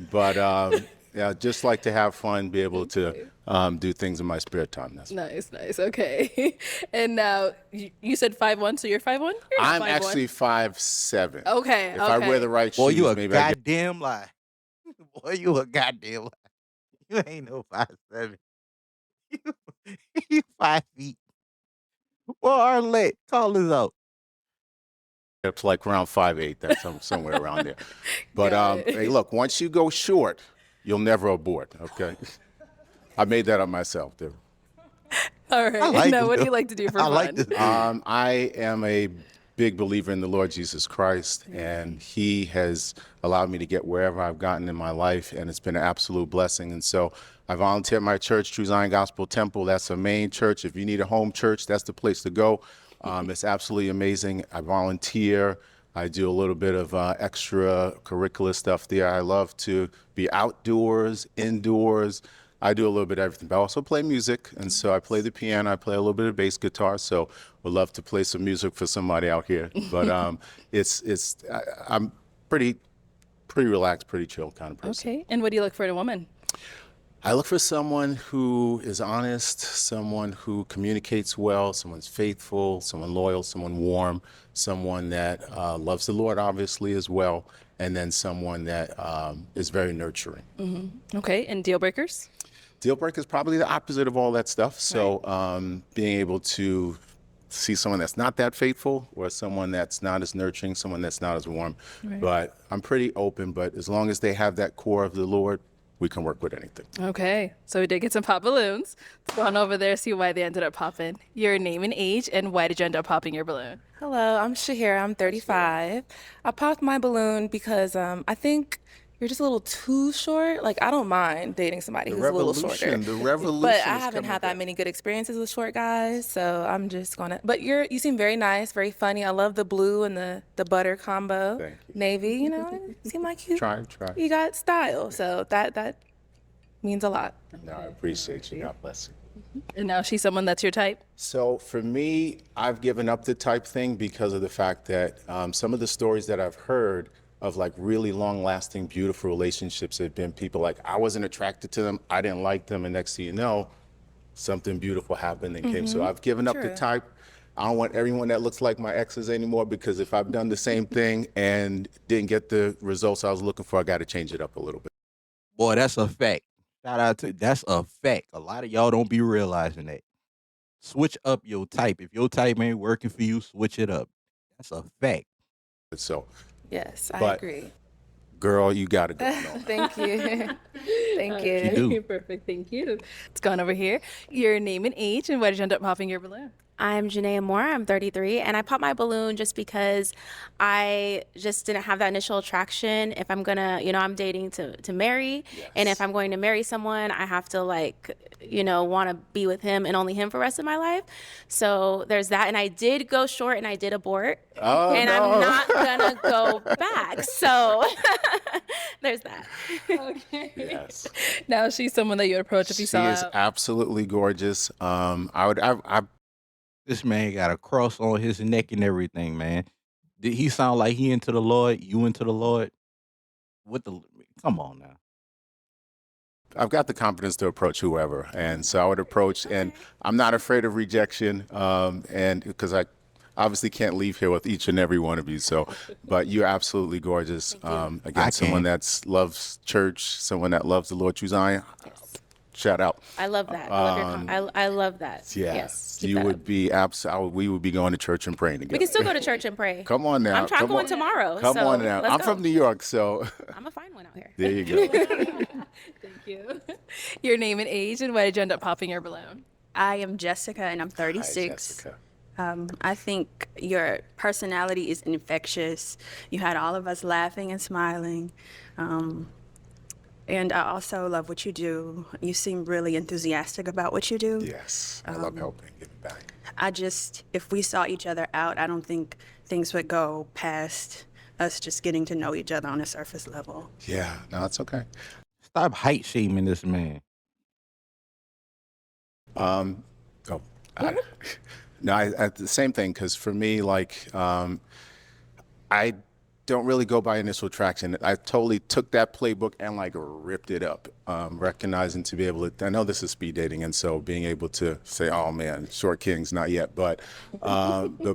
But yeah, just like to have fun, be able to do things in my spare time. That's Nice. Okay. And now you said 5'1", so you're 5'1"? I'm actually 5'7". Okay. If I wear the right Boy, shoes, you a maybe I get goddamn lie. Boy, you a goddamn lie. You ain't no 5'7". You 5 feet. Well, Arlette, call us out. It's like around 5'8", that's somewhere around there. But Got it. hey, look, once you go short, you'll never abort, okay? I made that up myself, dude. All right. Now, what do you like to do for fun? I am a big believer in the Lord Jesus Christ, and he has allowed me to get wherever I've gotten in my life, and it's been an absolute blessing. And so I volunteer at my church, True Zion Gospel Temple. That's a main church. If you need a home church, that's the place to go. It's absolutely amazing. I volunteer. I do a little bit of extracurricular stuff there. I love to be outdoors, indoors. I do a little bit of everything, but I also play music, and so I play the piano. I play a little bit of bass guitar, so would love to play some music for somebody out here. But I'm pretty relaxed, pretty chill kind of person. Okay. And what do you look for in a woman? I look for someone who is honest, someone who communicates well, someone's faithful, someone loyal, someone warm, someone that loves the Lord, obviously, as well, and then someone that is very nurturing. Mm-hmm. Okay. And deal breakers? Deal breaker is probably the opposite of all that stuff. So being able to see someone that's not that faithful, or someone that's not as nurturing, someone that's not as warm. Right. But I'm pretty open, but as long as they have that core of the Lord, we can work with anything. Okay. So we did get some pop balloons. Let's go on over there, see why they ended up popping. Your name and age, and why did you end up popping your balloon? Hello, I'm Shahira. I'm 35. I popped my balloon because I think you're just a little too short. Like, I don't mind dating somebody who's a little shorter. The revolution. But I haven't had that many good experiences with short guys, so I'm just gonna. But you seem very nice, very funny. I love the blue and the butter combo. Thank you. Navy, you know, you seem like you. Try. You got style, so that means a lot. No, I appreciate you. God bless you. And now she's someone that's your type? So for me, I've given up the type thing because of the fact that some of the stories that I've heard of like really long-lasting, beautiful relationships have been people like, I wasn't attracted to them, I didn't like them, and next thing you know, something beautiful happened and came. So I've given up the type. I don't want everyone that looks like my exes anymore, because if I've done the same thing and didn't get the results I was looking for, I got to change it up a little bit. Boy, that's a fact. Shout out to that's a fact. A lot of y'all don't be realizing that. Switch up your type. If your type ain't working for you, switch it up. That's a fact. So, Yes, I but, agree. girl, you got to go. Thank you. Thank you. You do. Perfect. Thank you. It's gone over here. Your name and age, and why did you end up popping your balloon? I'm Janaea Moore. I'm 33, and I popped my balloon just because I just didn't have that initial attraction. If I'm gonna, I'm dating to marry, and if I'm going to marry someone, I have to want to be with him and only him for the rest of my life. So there's that, and I did go short and I did abort, and I'm not gonna go back. So there's that. Okay. Yes. Now she's someone that you would approach if you She saw is out. absolutely gorgeous. This man got a cross on his neck and everything, man. Did he sound like he into the Lord? You into the Lord? Come on now. I've got the confidence to approach whoever, and so I would approach, and I'm not afraid of rejection, and because I obviously can't leave here with each and every one of you. So, but you're absolutely gorgeous. Again, someone that loves church, someone that loves the Lord True Zion. Shout out. I love that. I love that. Yeah, Yes. keep you that would up. be we would be going to church and praying together. We can still go to church and pray. Come on now. I'm Come going on. tomorrow. Come so on now. let's I'm go. from New York, so I'm a fine one out here. there you go. Thank you. Your name and age, and why did you end up popping your balloon? I am Jessica, and I'm 36. I think your personality is infectious. You had all of us laughing and smiling. And I also love what you do. You seem really enthusiastic about what you do. Yes, I love helping, giving back. If we saw each other out, I don't think things would go past us just getting to know each other on a surface level. Yeah, no, it's okay. Stop height shaming this man. No, the same thing, because for me, I don't really go by initial attraction. I totally took that playbook and ripped it up, recognizing to be able to, I know this is speed dating, and so being able to say, oh man, short kings, not yet, but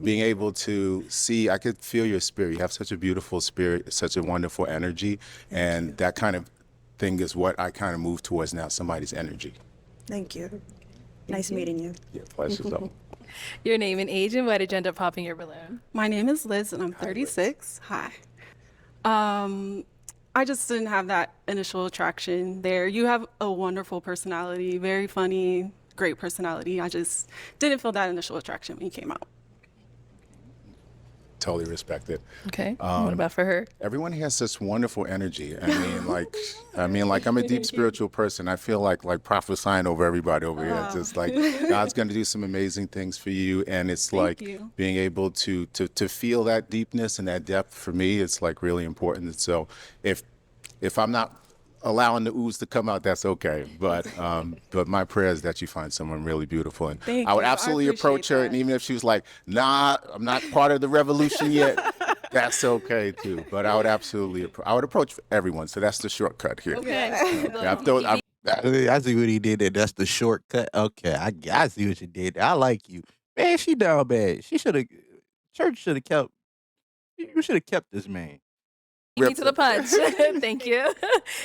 being able to see, I could feel your spirit. You have such a beautiful spirit, such a wonderful energy, and that kind of thing is what I kind of move towards now, somebody's energy. Thank you. Nice meeting you. Yeah, pleasure's all. Your name and age, and why did you end up popping your balloon? My name is Liz, and I'm 36. Hi. I just didn't have that initial attraction there. You have a wonderful personality, very funny, great personality. I just didn't feel that initial attraction when you came out. Totally respect it. Okay. What about for her? Everyone has this wonderful energy. I mean, like I'm a deep spiritual person. I feel like prophesying over everybody over here. It's just like God's going to do some amazing things for you, and it's like being able to feel that deepness and that depth. For me, it's like really important. And so if I'm not allowing the ooze to come out, that's okay. But my prayer is that you find someone really beautiful. And Thank I would you. I absolutely approach her, and even if she was like, nah, I'm not part of the revolution yet, that's okay too. But I would absolutely, I would approach everyone. So that's the shortcut here. Okay. I see what he did there. That's the shortcut. Okay, I see what you did. I like you. Man, she down bad. Church should have kept, you should have kept this man. Beat me to the punch. Thank you.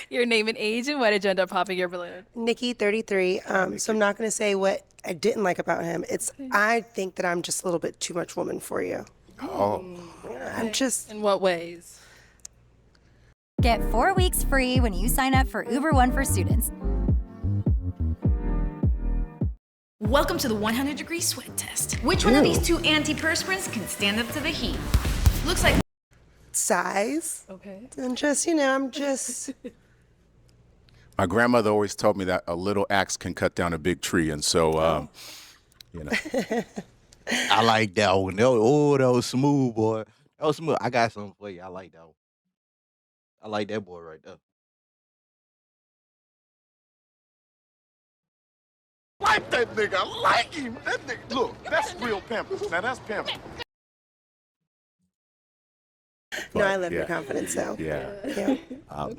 Your name and age, and why did you end up popping your balloon? Nikki, 33. So I'm not going to say what I didn't like about him. It's I think that I'm just a little bit too much woman for you. Oh. I'm just. In what ways? Get 4 weeks free when you sign up for Uber One for students. Welcome to the 100-degree sweat test. Which one of these two antiperspirants can stand up to the heat? Looks like Size. Okay. And just, I'm just. My grandmother always told me that a little axe can cut down a big tree, and so, I like that one. That was smooth, boy. That was smooth. I got something for you. I like that one. I like that boy right there. Like that nigga. I like him. That nigga. Look, that's real pimping. Now that's pimping. No, I love your confidence, though. Yeah.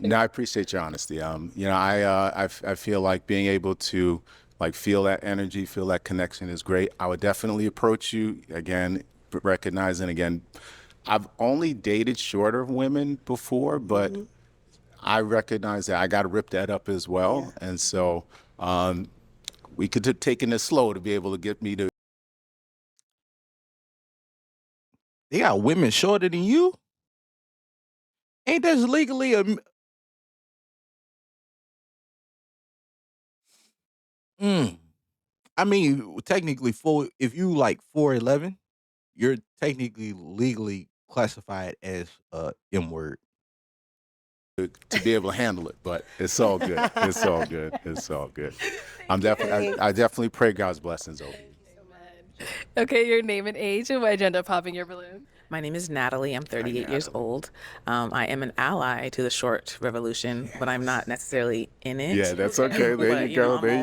No, I appreciate your honesty. I feel like being able to feel that energy, feel that connection is great. I would definitely approach you again, recognizing again, I've only dated shorter women before, but I recognize that I got to rip that up as well. Yeah. And so we could have taken it slow to be able to get me to. They got women shorter than you? Ain't that legally a... I mean, technically, if you 4'11", you're technically legally classified as a M word. To be able to handle it, but it's all good. It's all good. It's all good. I definitely pray God's blessings over you. Okay, your name and age, and why did you end up popping your balloon? My name is Natalie. I'm 38 years old. I am an ally to the short revolution, but I'm not necessarily in it. Yeah, that's okay. There you go. There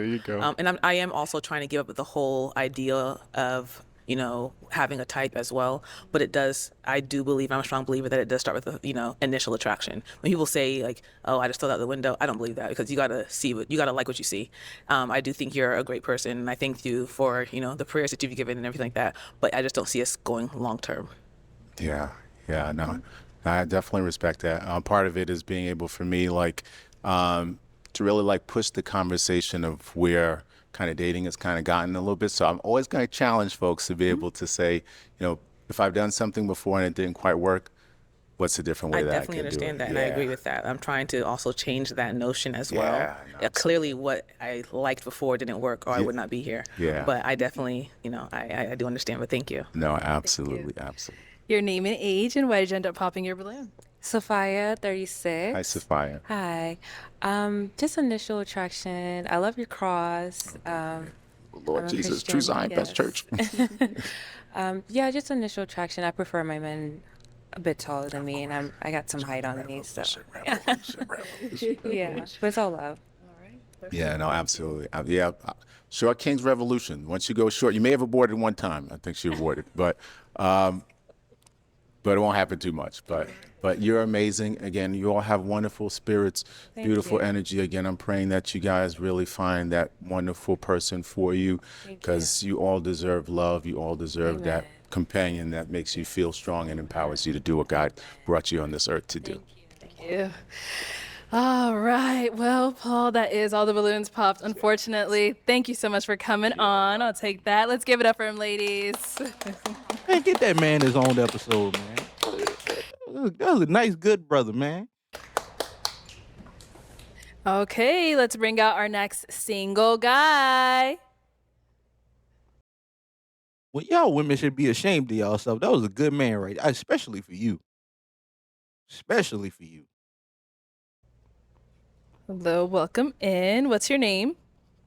you go. And I am also trying to give up the whole idea of having a type as well. But I do believe, I'm a strong believer that it does start with the, initial attraction. When people say oh, I just threw out the window, I don't believe that, because you got to like what you see. I do think you're a great person, and I thank you for, the prayers that you've given and everything like that. But I just don't see us going long term. Yeah, no, I definitely respect that. Part of it is being able for me, to really push the conversation of where kind of dating has kind of gotten a little bit. So I'm always going to challenge folks to be able to say, if I've done something before and it didn't quite work, what's a different way that I can do it? I definitely understand that, and I agree with that. I'm trying to also change that notion as well. Clearly, what I liked before didn't work, or I would not be here. Yeah. But I definitely, I do understand, but thank you. No, absolutely. Your name and age, and why did you end up popping your balloon? Sophia, 36. Hi, Sophia. Hi. Just initial attraction. I love your cross. Lord Jesus, True Zion Best Church. Yeah, just initial attraction. I prefer my men a bit taller than me, and I got some height on me, so. Yeah, but it's all love. Yeah, no, absolutely. Short King's Revolution. Once you go short, you may have aborted one time. I think she aborted, but it won't happen too much. But you're amazing. Again, you all have wonderful spirits, beautiful energy. Again, I'm praying that you guys really find that wonderful person for you, because you all deserve love. You all deserve that companion that makes you feel strong and empowers you to do what God brought you on this earth to do. Thank you. All right. Well, Paul, that is all the balloons popped, unfortunately. Thank you so much for coming on. I'll take that. Let's give it up for him, ladies. Man, get that man his own episode, man. That was a nice, good brother, man. Okay, let's bring out our next single guy. Well, y'all women should be ashamed of y'allself. That was a good man, right? Especially for you. Especially for you. Hello, welcome in. What's your name?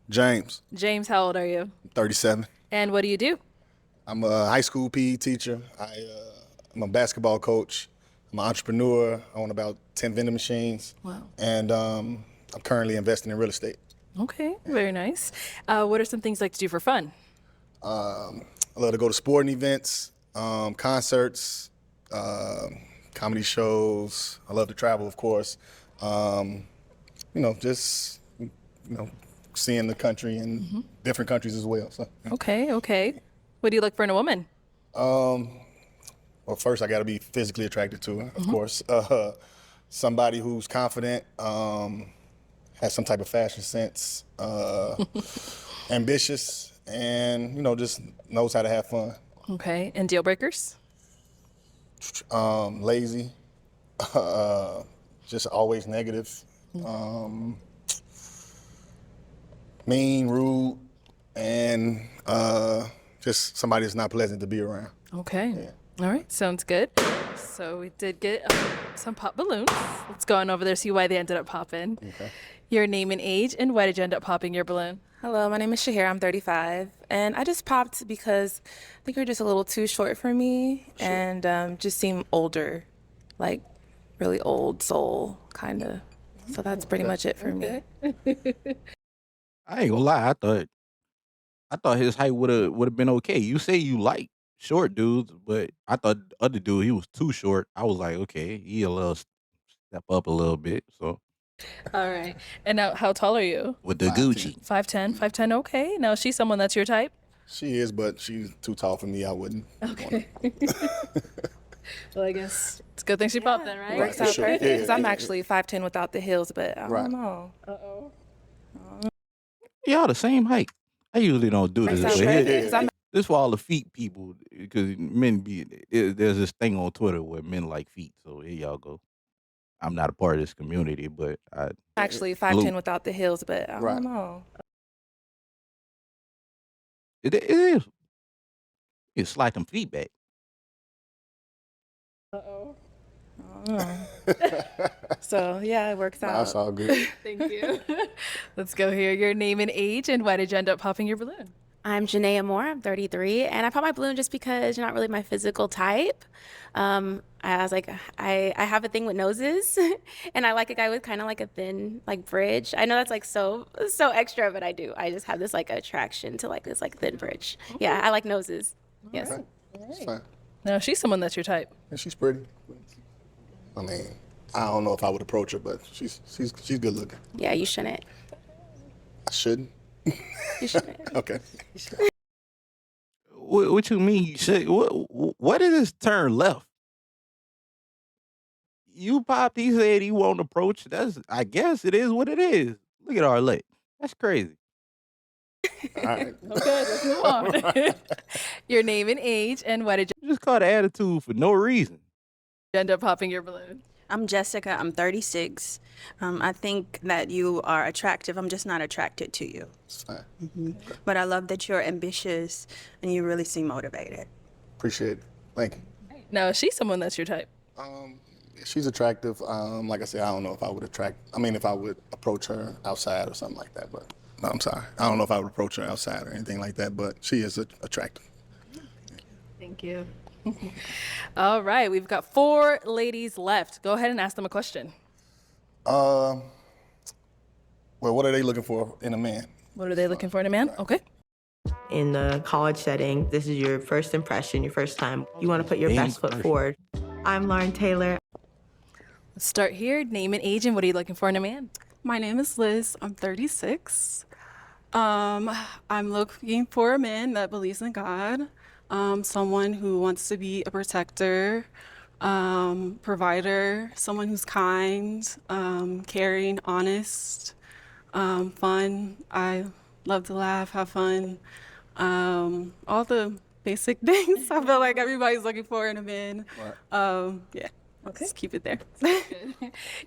James, James, how old are you? 37. And what do you do? I'm a high school PE teacher. I'm a basketball coach. I'm an entrepreneur. I own about 10 vending machines. Wow. And I'm currently investing in real estate. Okay, very nice. What are some things you like to do for fun? I love to go to sporting events, concerts, comedy shows. I love to travel, of course. Just seeing the country and different countries as well. So. Okay. What do you look for in a woman? Well, first I got to be physically attracted to her, of course. Somebody who's confident, has some type of fashion sense, ambitious, and just knows how to have fun. Okay, and deal breakers? Lazy, just always negative, mean, rude, and just somebody that's not pleasant to be around. Okay. Yeah. All right, sounds good. So we did get some pop balloons. Let's go on over there, see why they ended up popping. Okay. Your name and age, and why did you end up popping your balloon? Hello, my name is Shahira. I'm 35, and I just popped because I think you're just a little too short for me, and just seem older, like really old soul, kind of. So that's pretty much it for me. I ain't gonna lie. I thought his height would have been okay. You say you like short dudes, but I thought the other dude, he was too short. I was like, okay, he a little step up a little bit. So All right. And now, how tall are you? with the Gucci. 5'10", 5'10", okay. Now, is she someone that's your type? She is, but she's too tall for me. I wouldn't. Okay. Well, I guess it's a good thing she popped then, right? Works out perfect, because I'm actually 5'10" without the heels, but I don't know. Uh-oh. Y'all the same height. I usually don't do this. Works out But perfect, 'cause I'm this for all the feet people, because men there's this thing on Twitter where men like feet. So here y'all go. I'm not a part of this community, but I actually salute. 5'10" without the heels, but I don't know. It is. You slide them feet back. Uh-oh. So yeah, it works out. That's all good. Thank you. Let's go here. Your name and age, and why did you end up popping your balloon? I'm Janaea Moore. I'm 33, and I popped my balloon just because you're not really my physical type. I was like, I have a thing with noses, and I like a guy with kind of like a thin like bridge. I know that's like so extra, but I do. I just have this like attraction to like this like thin bridge. Yeah, I like noses. Yes. Okay. It's fine. No, she's someone that's your type. And she's pretty. I mean, I don't know if I would approach her, but she's good looking. Yeah, you shouldn't. I shouldn't. You shouldn't. Okay. What you mean? You should, what is this turn left? You popped. He said he won't approach. I guess it is what it is. Look at Arlette. That's crazy. All right. Okay, let's move on. Your name and age, and why did You just caught an attitude for no reason. you end up popping your balloon? I'm Jessica. I'm 36. I think that you are attractive. I'm just not attracted to you. It's fine. But I love that you're ambitious and you really seem motivated. Appreciate it. Thank you. Now, is she someone that's your type? She's attractive. Like I said, I don't know if I would if I would approach her outside or something like that, but no, I'm sorry. I don't know if I would approach her outside or anything like that, but she is attractive. Thank you. All right, we've got 4 ladies left. Go ahead and ask them a question. Well, what are they looking for in a man? What are they looking for in a man? Okay. In a college setting, this is your first impression, your first time. You want to put your best foot forward. I'm Lauren Taylor. Let's start here. Name and age, and what are you looking for in a man? My name is Liz. I'm 36. I'm looking for a man that believes in God, someone who wants to be a protector, Provider, someone who's kind, caring, honest, fun. I love to laugh, have fun. All the basic things I feel like everybody's looking for in a man. Yeah, Okay. just keep it there.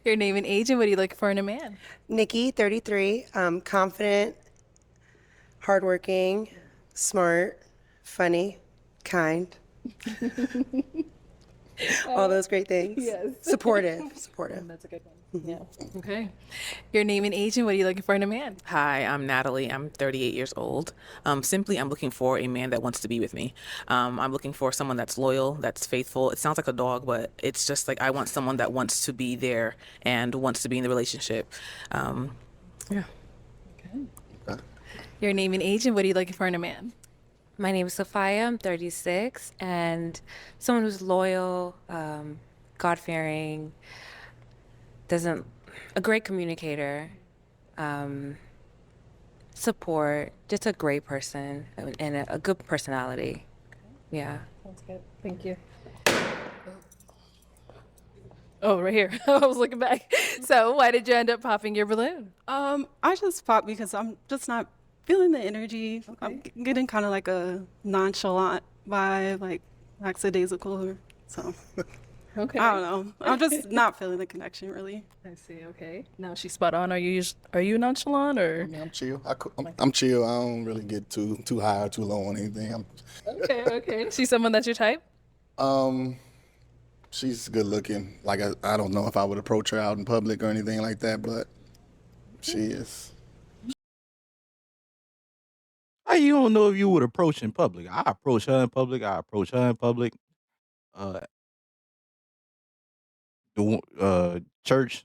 Your name and age, and what are you looking for in a man? Nikki, 33, confident, hardworking, smart, funny, kind. All those great things. Yes. Supportive. That's a good one. Yeah. Okay. Your name and age, and what are you looking for in a man? Hi, I'm Natalie. I'm 38 years old. Simply, I'm looking for a man that wants to be with me. I'm looking for someone that's loyal, that's faithful. It sounds like a dog, but it's just like I want someone that wants to be there and wants to be in the relationship. Yeah. Your name and age, and what are you looking for in a man? My name is Sophia. I'm 36, and someone who's loyal, God-fearing, a great communicator, support, just a great person, and a good personality. Yeah. That's good. Thank you. Oh, right here. I was looking back. So, why did you end up popping your balloon? I just popped because I'm just not feeling the energy. I'm getting kind of like a nonchalant vibe, like lackadaisical. So, Okay. I don't know. I'm just not feeling the connection really. I see. Okay. Now she's spot on. Are you nonchalant or? I mean, I'm chill. I'm chill. I don't really get too high or too low on anything. Okay. She's someone that's your type? She's good looking. Like I don't know if I would approach her out in public or anything like that, but she is. How you don't know if you would approach in public? I approach her in public. I approach her in public. Uh, church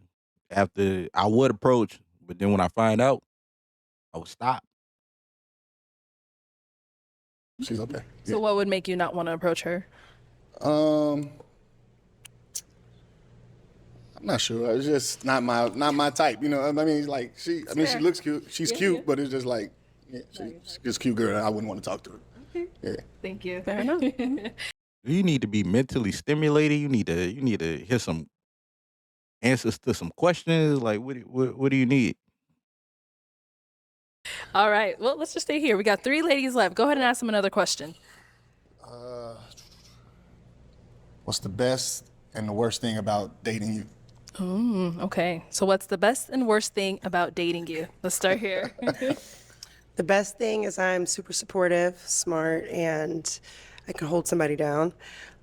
after I would approach, but then when I find out, I would stop. She's okay. So, what would make you not want to approach her? I'm not sure. It's just not my type. You know, I mean, like she looks cute. She's cute, but it's just like, she's just a cute girl. I wouldn't want to talk to her. Okay. Yeah. Thank you. Fair enough. You need to be mentally stimulated. You need to hear some answers to some questions. Like, what do you need? All right. Well, let's just stay here. We got 3 ladies left. Go ahead and ask them another question. What's the best and the worst thing about dating you? Okay. So, what's the best and worst thing about dating you? Let's start here. The best thing is I'm super supportive, smart, and I can hold somebody down.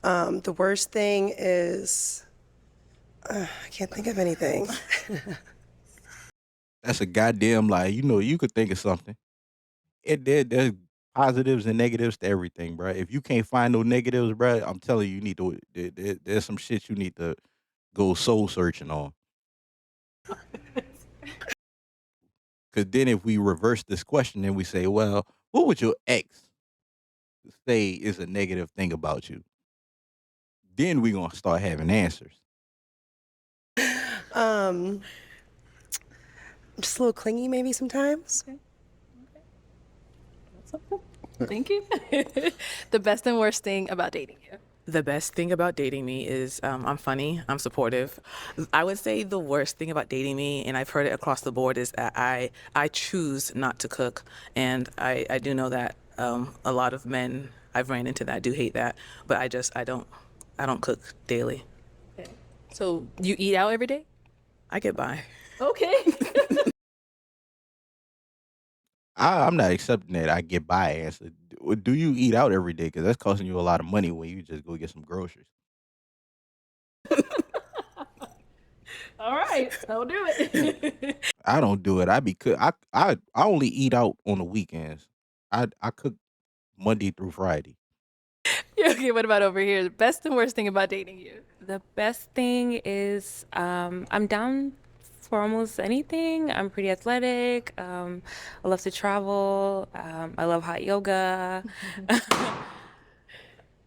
The worst thing is I can't think of anything. That's a goddamn lie. You know, you could think of something. There's positives and negatives to everything, bro. If you can't find no negatives, bro, I'm telling you, you need to. There's some shit you need to go soul searching on. Because then, if we reverse this question and we say, well, what would your ex say is a negative thing about you? Then we're gonna start having answers. I'm just a little clingy maybe sometimes. Thank you. The best and worst thing about dating you. The best thing about dating me is I'm funny, I'm supportive. I would say the worst thing about dating me, and I've heard it across the board, is that I choose not to cook. And I do know that a lot of men I've ran into that do hate that, but I don't cook daily. So you eat out every day? I get by. Okay. I'm not accepting that I get by answer. Do you eat out every day? Because that's costing you a lot of money when you just go get some groceries. All right. I'll do it. I don't do it. I only eat out on the weekends. I cook Monday through Friday. Okay, what about over here? The best and worst thing about dating you? The best thing is I'm down for almost anything. I'm pretty athletic. I love to travel. I love hot yoga.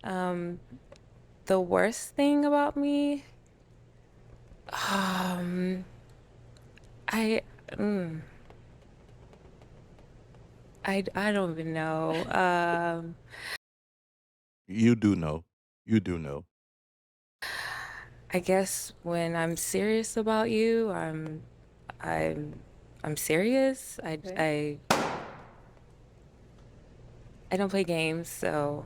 The worst thing about me, I don't even know. You do know. You do know. I guess when I'm serious about you, I'm serious. I don't play games, so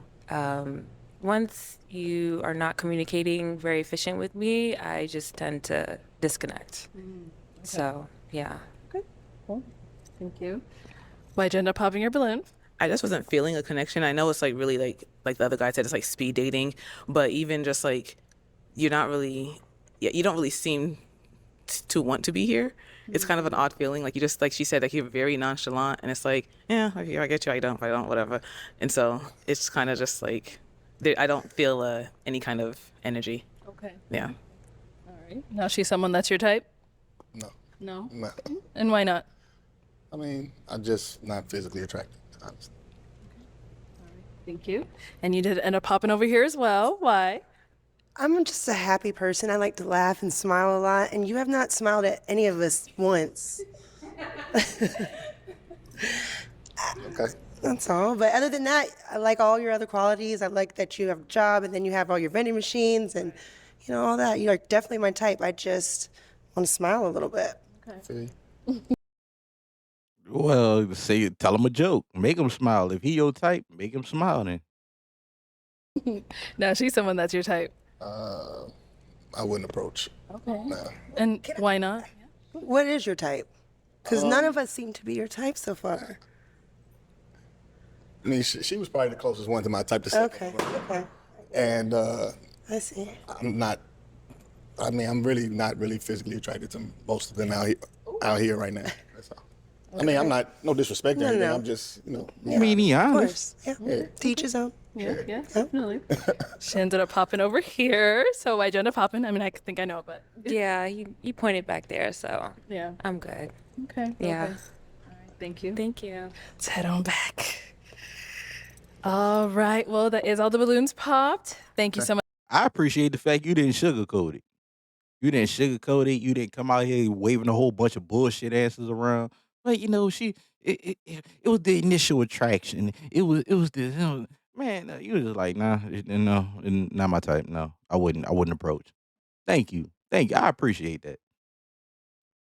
once you are not communicating very efficient with me, I just tend to disconnect. So yeah. Cool. Thank you. Why'd you end up popping your balloon? I just wasn't feeling a connection. I know it's like really like the other guy said, it's like speed dating, but even just like you're not really, yeah, you don't really seem to want to be here. It's kind of an odd feeling. Like you just, like she said, like you're very nonchalant, and it's like, yeah, okay, I get you, I don't, whatever. And so it's kind of just like, I don't feel any kind of energy. Okay. Yeah. All right. Now she's someone that's your type? No. No? No. And why not? I mean, I'm just not physically attracted, honestly. Thank you. And you did end up popping over here as well. Why? I'm just a happy person. I like to laugh and smile a lot, and you have not smiled at any of us once. Okay. That's all. But other than that, I like all your other qualities. I like that you have a job, and then you have all your vending machines and, you know, all that. You are definitely my type. I just want to smile a little bit. See? Well, tell him a joke. Make him smile. If he your type, make him smile then. Now she's someone that's your type. I wouldn't approach. Okay. No. And why not? What is your type? Because none of us seem to be your type so far. I mean, she was probably the closest one to my type to say. Okay. Okay. And I see. I'm really not really physically attracted to most of them out here right now. That's all. I mean, I'm not, no disrespect or anything. No. I'm just, you know. I mean, he Of honest. course. Yeah. Teach his own. Yeah, yeah, definitely. She ended up popping over here. So why'd you end up popping? I mean, I think I know, but. Yeah, you pointed back there, so Yeah. I'm good. Okay. Yeah. Okay. All right. Thank you. Thank you. Let's head on back. All right. Well, that is all the balloons popped. Thank you so much. I appreciate the fact you didn't sugarcoat it. You didn't sugarcoat it. You didn't come out here waving a whole bunch of bullshit answers around. But you know, it was the initial attraction. It was the man. You was just like, nah, no, not my type. No, I wouldn't approach. Thank you. I appreciate that.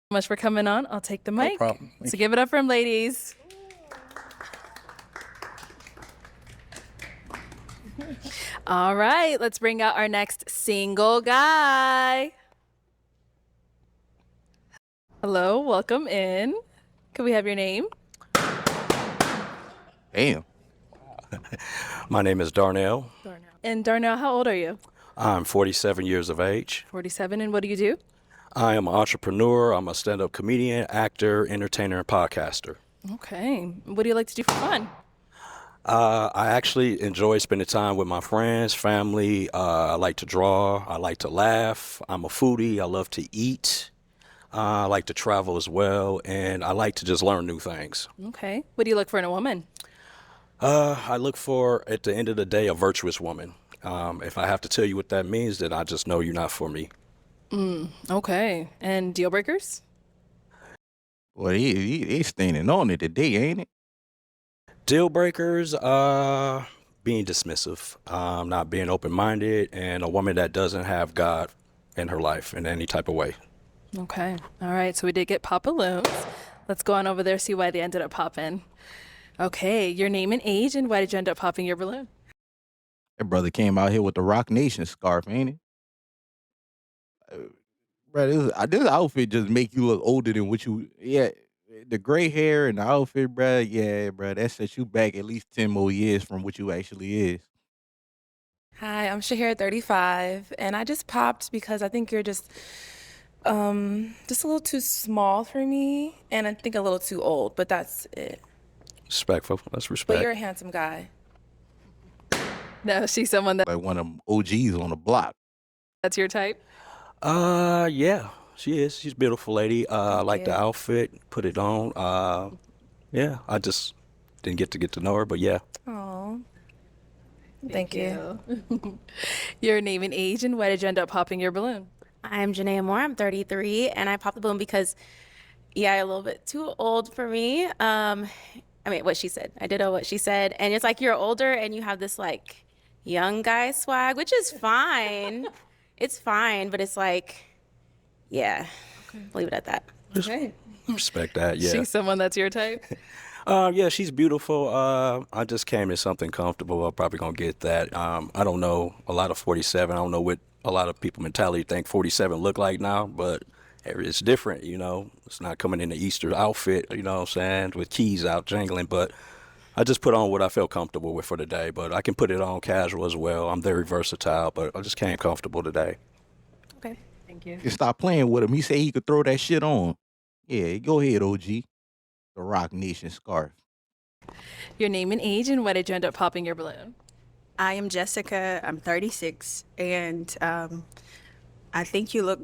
Much for coming on. I'll take the mic. problem. So give it up for him, ladies. All right, let's bring out our next single guy. Hello, welcome in. Could we have your name? Damn. My name is Darnell. And Darnell, how old are you? I'm 47 years of age. 47, and what do you do? I am an entrepreneur. I'm a stand-up comedian, actor, entertainer, and podcaster. Okay. What do you like to do for fun? I actually enjoy spending time with my friends, family. I like to draw. I like to laugh. I'm a foodie. I love to eat. I like to travel as well, and I like to just learn new things. Okay. What do you look for in a woman? I look for, at the end of the day, a virtuous woman. If I have to tell you what that means, then I just know you're not for me. Okay. And deal breakers? Well, he's standing on it today, ain't it? Deal breakers, being dismissive, not being open-minded, and a woman that doesn't have God in her life in any type of way. Okay. All right. So we did get pop balloons. Let's go on over there, see why they ended up popping. Okay. Your name and age, and why did you end up popping your balloon? That brother came out here with the Rock Nation scarf, ain't it? Bro, this outfit just make you look older than what you. Yeah, the gray hair and the outfit, bro. Yeah, bro, that sets you back at least 10 more years from what you actually is. Hi, I'm Shahir, 35, and I just popped because I think you're just a little too small for me, and I think a little too old, but that's it. Respectful. That's respect. But you're a handsome guy. No, she's someone Like one of them OGs on the block. that's your type? Yeah, she is. She's a beautiful lady. I like the outfit, put it on. Yeah, I just didn't get to know her, but yeah. Oh, thank you. Your name and age, and why did you end up popping your balloon? I'm Janaea Moore. I'm 33, and I popped the balloon because, yeah, a little bit too old for me. I mean, what she said. I did what she said, and it's like you're older and you have this like young guy swag, which is fine. It's fine, but it's like, yeah, leave it at that. Okay. Respect that. Yeah. She's someone that's your type? Yeah, she's beautiful. I just came in something comfortable. I'm probably gonna get that. I don't know a lot of 47. I don't know what a lot of people mentality think 47 look like now, but it's different, you know. It's not coming in the Easter outfit, you know what I'm saying, with keys out jangling, but I just put on what I felt comfortable with for the day, but I can put it on casual as well. I'm very versatile, but I just came comfortable today. Okay, thank you. You stop playing with him. He said he could throw that shit on. Yeah, go ahead, OG. The Rock Nation scarf. Your name and age, and why did you end up popping your balloon? I am Jessica. I'm 36, and I think you look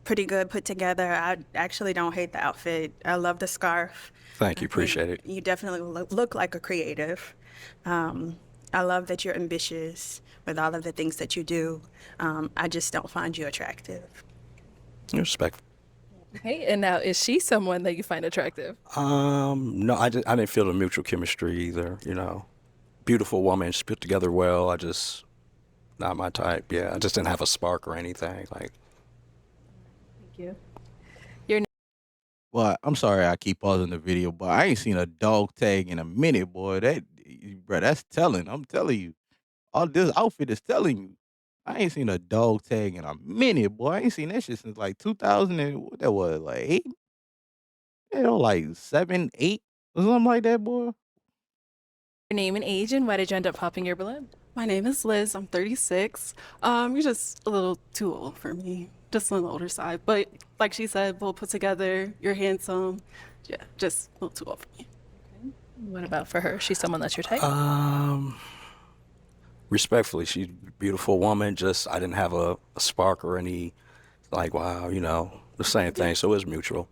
pretty good put together. I actually don't hate the outfit. I love the scarf. Thank you, appreciate it. You definitely look like a creative. I love that you're ambitious with all of the things that you do. I just don't find you attractive. Respect. Okay, and now is she someone that you find attractive? No, I didn't feel the mutual chemistry either, you know. Beautiful woman, she put together well. Not my type. Yeah, I just didn't have a spark or anything. Like. Thank you. Your Well, I'm sorry I keep pausing the video, but I ain't seen a dog tag in a minute, boy. That's telling. I'm telling you. All this outfit is telling you. I ain't seen a dog tag in a minute, boy. I ain't seen that shit since like 2000 and what that was, like 8? You know, like 7, 8 or something like that, boy. name and age, and why did you end up popping your balloon? My name is Liz. I'm 36. You're just a little too old for me. Just on the older side. But like she said, well put together. You're handsome. Yeah, just a little too old for me. What about for her? She's someone that's your type? Respectfully, she's a beautiful woman. Just I didn't have a spark or any, like, wow, you know, the same thing. So it's mutual.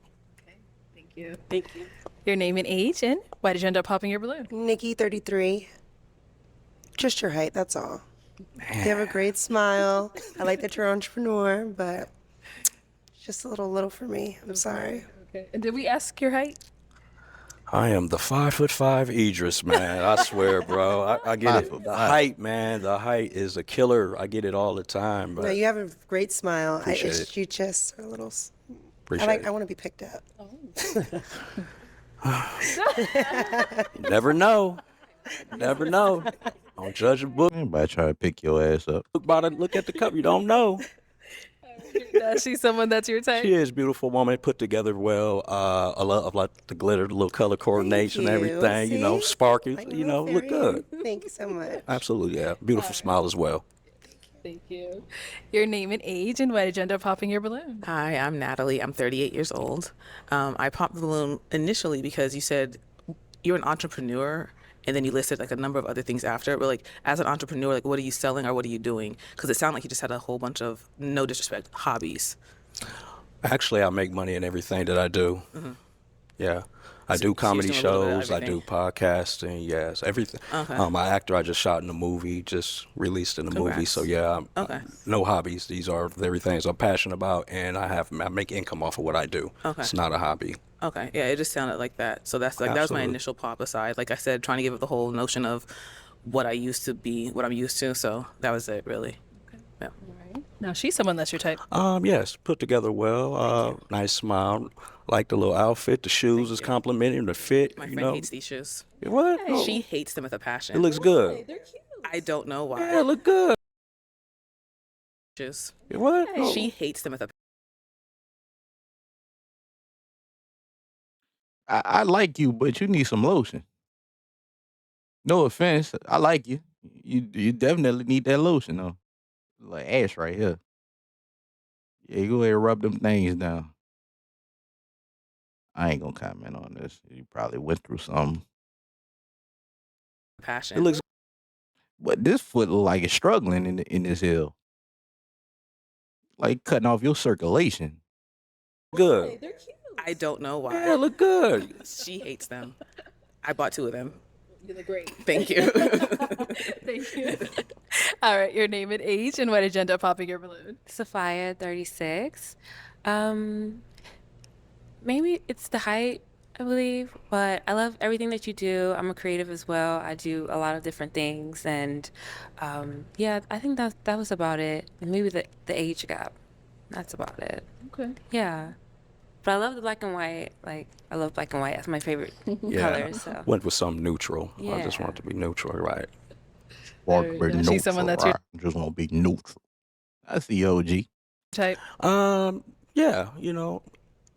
Thank you. Thank you. Your name and age, and why did you end up popping your balloon? Nikki, 33. Just your height, that's all. You have a great smile. I like that you're an entrepreneur, but it's just a little for me. I'm sorry. Okay. And did we ask your height? I am the 5'5" Idris, man. I swear, bro. I get it. The height, man. The height is a killer. I get it all the time. But No, you have a great smile. Appreciate it. You just are a little. Appreciate it. I want to be picked up. You never know. Never know. Don't judge a book. Anybody trying to pick your ass up. Look at the cover. You don't know. She's someone that's your type? She is a beautiful woman, put together well. I love like the glitter, the little color coordination, everything. You know, See? sparkly. Like You know, little look good. fairy. Thank you so much. Absolutely, yeah. Beautiful smile as well. Thank you. Your name and age, and why did you end up popping your balloon? Hi, I'm Natalie. I'm 38 years old. I popped the balloon initially because you said you're an entrepreneur, and then you listed like a number of other things after. But like, as an entrepreneur, like, what are you selling or what are you doing? Because it sounded like you just had a whole bunch of, no disrespect, hobbies. Actually, I make money in everything that I do. Mm-hmm. Yeah. I So do she's comedy doing a little bit of shows. I do everything. podcasting. Yes, everything. Okay. My actor, I just shot in a movie, just released in a movie. Congrats. So yeah, Okay. no hobbies. These are the very things I'm passionate about, and I make income off of what I do. Okay. It's not a hobby. Okay, yeah, it just sounded like that. So that's like that was my Absolutely. initial pop aside. Like I said, trying to give it the whole notion of what I used to be, what I'm used to. So that was it, really. Yeah. Now she's someone that's your type. Yes, put together well. Nice smile. Like the little outfit. The shoes is complimenting the fit. My you friend know. hates these shoes. What? She hates them with a passion. It looks good. They're cute. I don't know why. Yeah, it look good. Shoes. What? She hates them with a I like you, but you need some lotion. No offense. I like you. You definitely need that lotion though. Like ash right here. Yeah, you go ahead and rub them things down. I ain't gonna comment on this. You probably went through something. passion. It looks, but this foot look like it's struggling in this heel. Like cutting off your circulation. Good. They're cute. I don't know why. Yeah, it look good. She hates them. I bought 2 of them. You look great. Thank you. Thank you. All right, your name and age, and why did you end up popping your balloon? Sophia, 36. Maybe it's the height. I believe, but I love everything that you do. I'm a creative as well. I do a lot of different things, and yeah, I think that was about it. And maybe the age gap. That's about it. Okay. Yeah, but I love the black and white. Like I love black and white. That's my favorite color. So Went with some neutral. I just Yeah. want it to be neutral, right? Walk There with you go. She's someone neutral. that's your I just want to be neutral. That's the OG. type. Yeah, you know,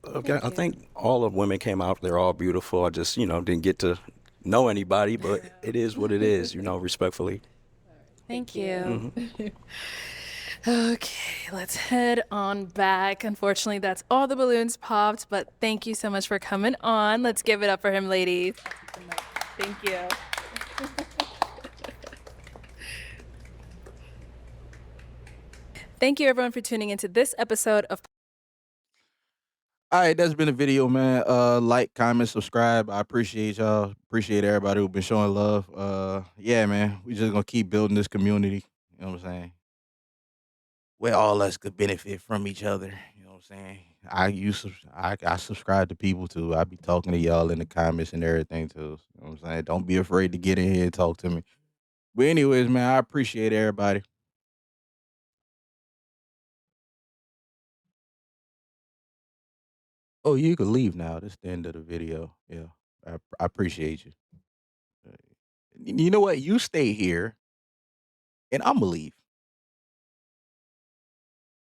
okay, I think all of women came out. They're all beautiful. I just, didn't get to know anybody, but it is what it is, respectfully. thank you. Okay, let's head on back. Unfortunately, that's all the balloons popped, but thank you so much for coming on. Let's give it up for him, ladies. Thank you. Thank you, everyone, for tuning into this episode of. All right, that's been a video, man. Like, comment, subscribe. I appreciate y'all. Appreciate everybody who's been showing love. Yeah, man. We just gonna keep building this community. You know what I'm saying? Where all us could benefit from each other. You know what I'm saying? I subscribe to people too. I be talking to y'all in the comments and everything too. You know what I'm saying? Don't be afraid to get in here and talk to me. But anyways, man, I appreciate everybody. Oh, you can leave now. That's the end of the video. Yeah. I appreciate you. You know what? You stay here and I'ma leave.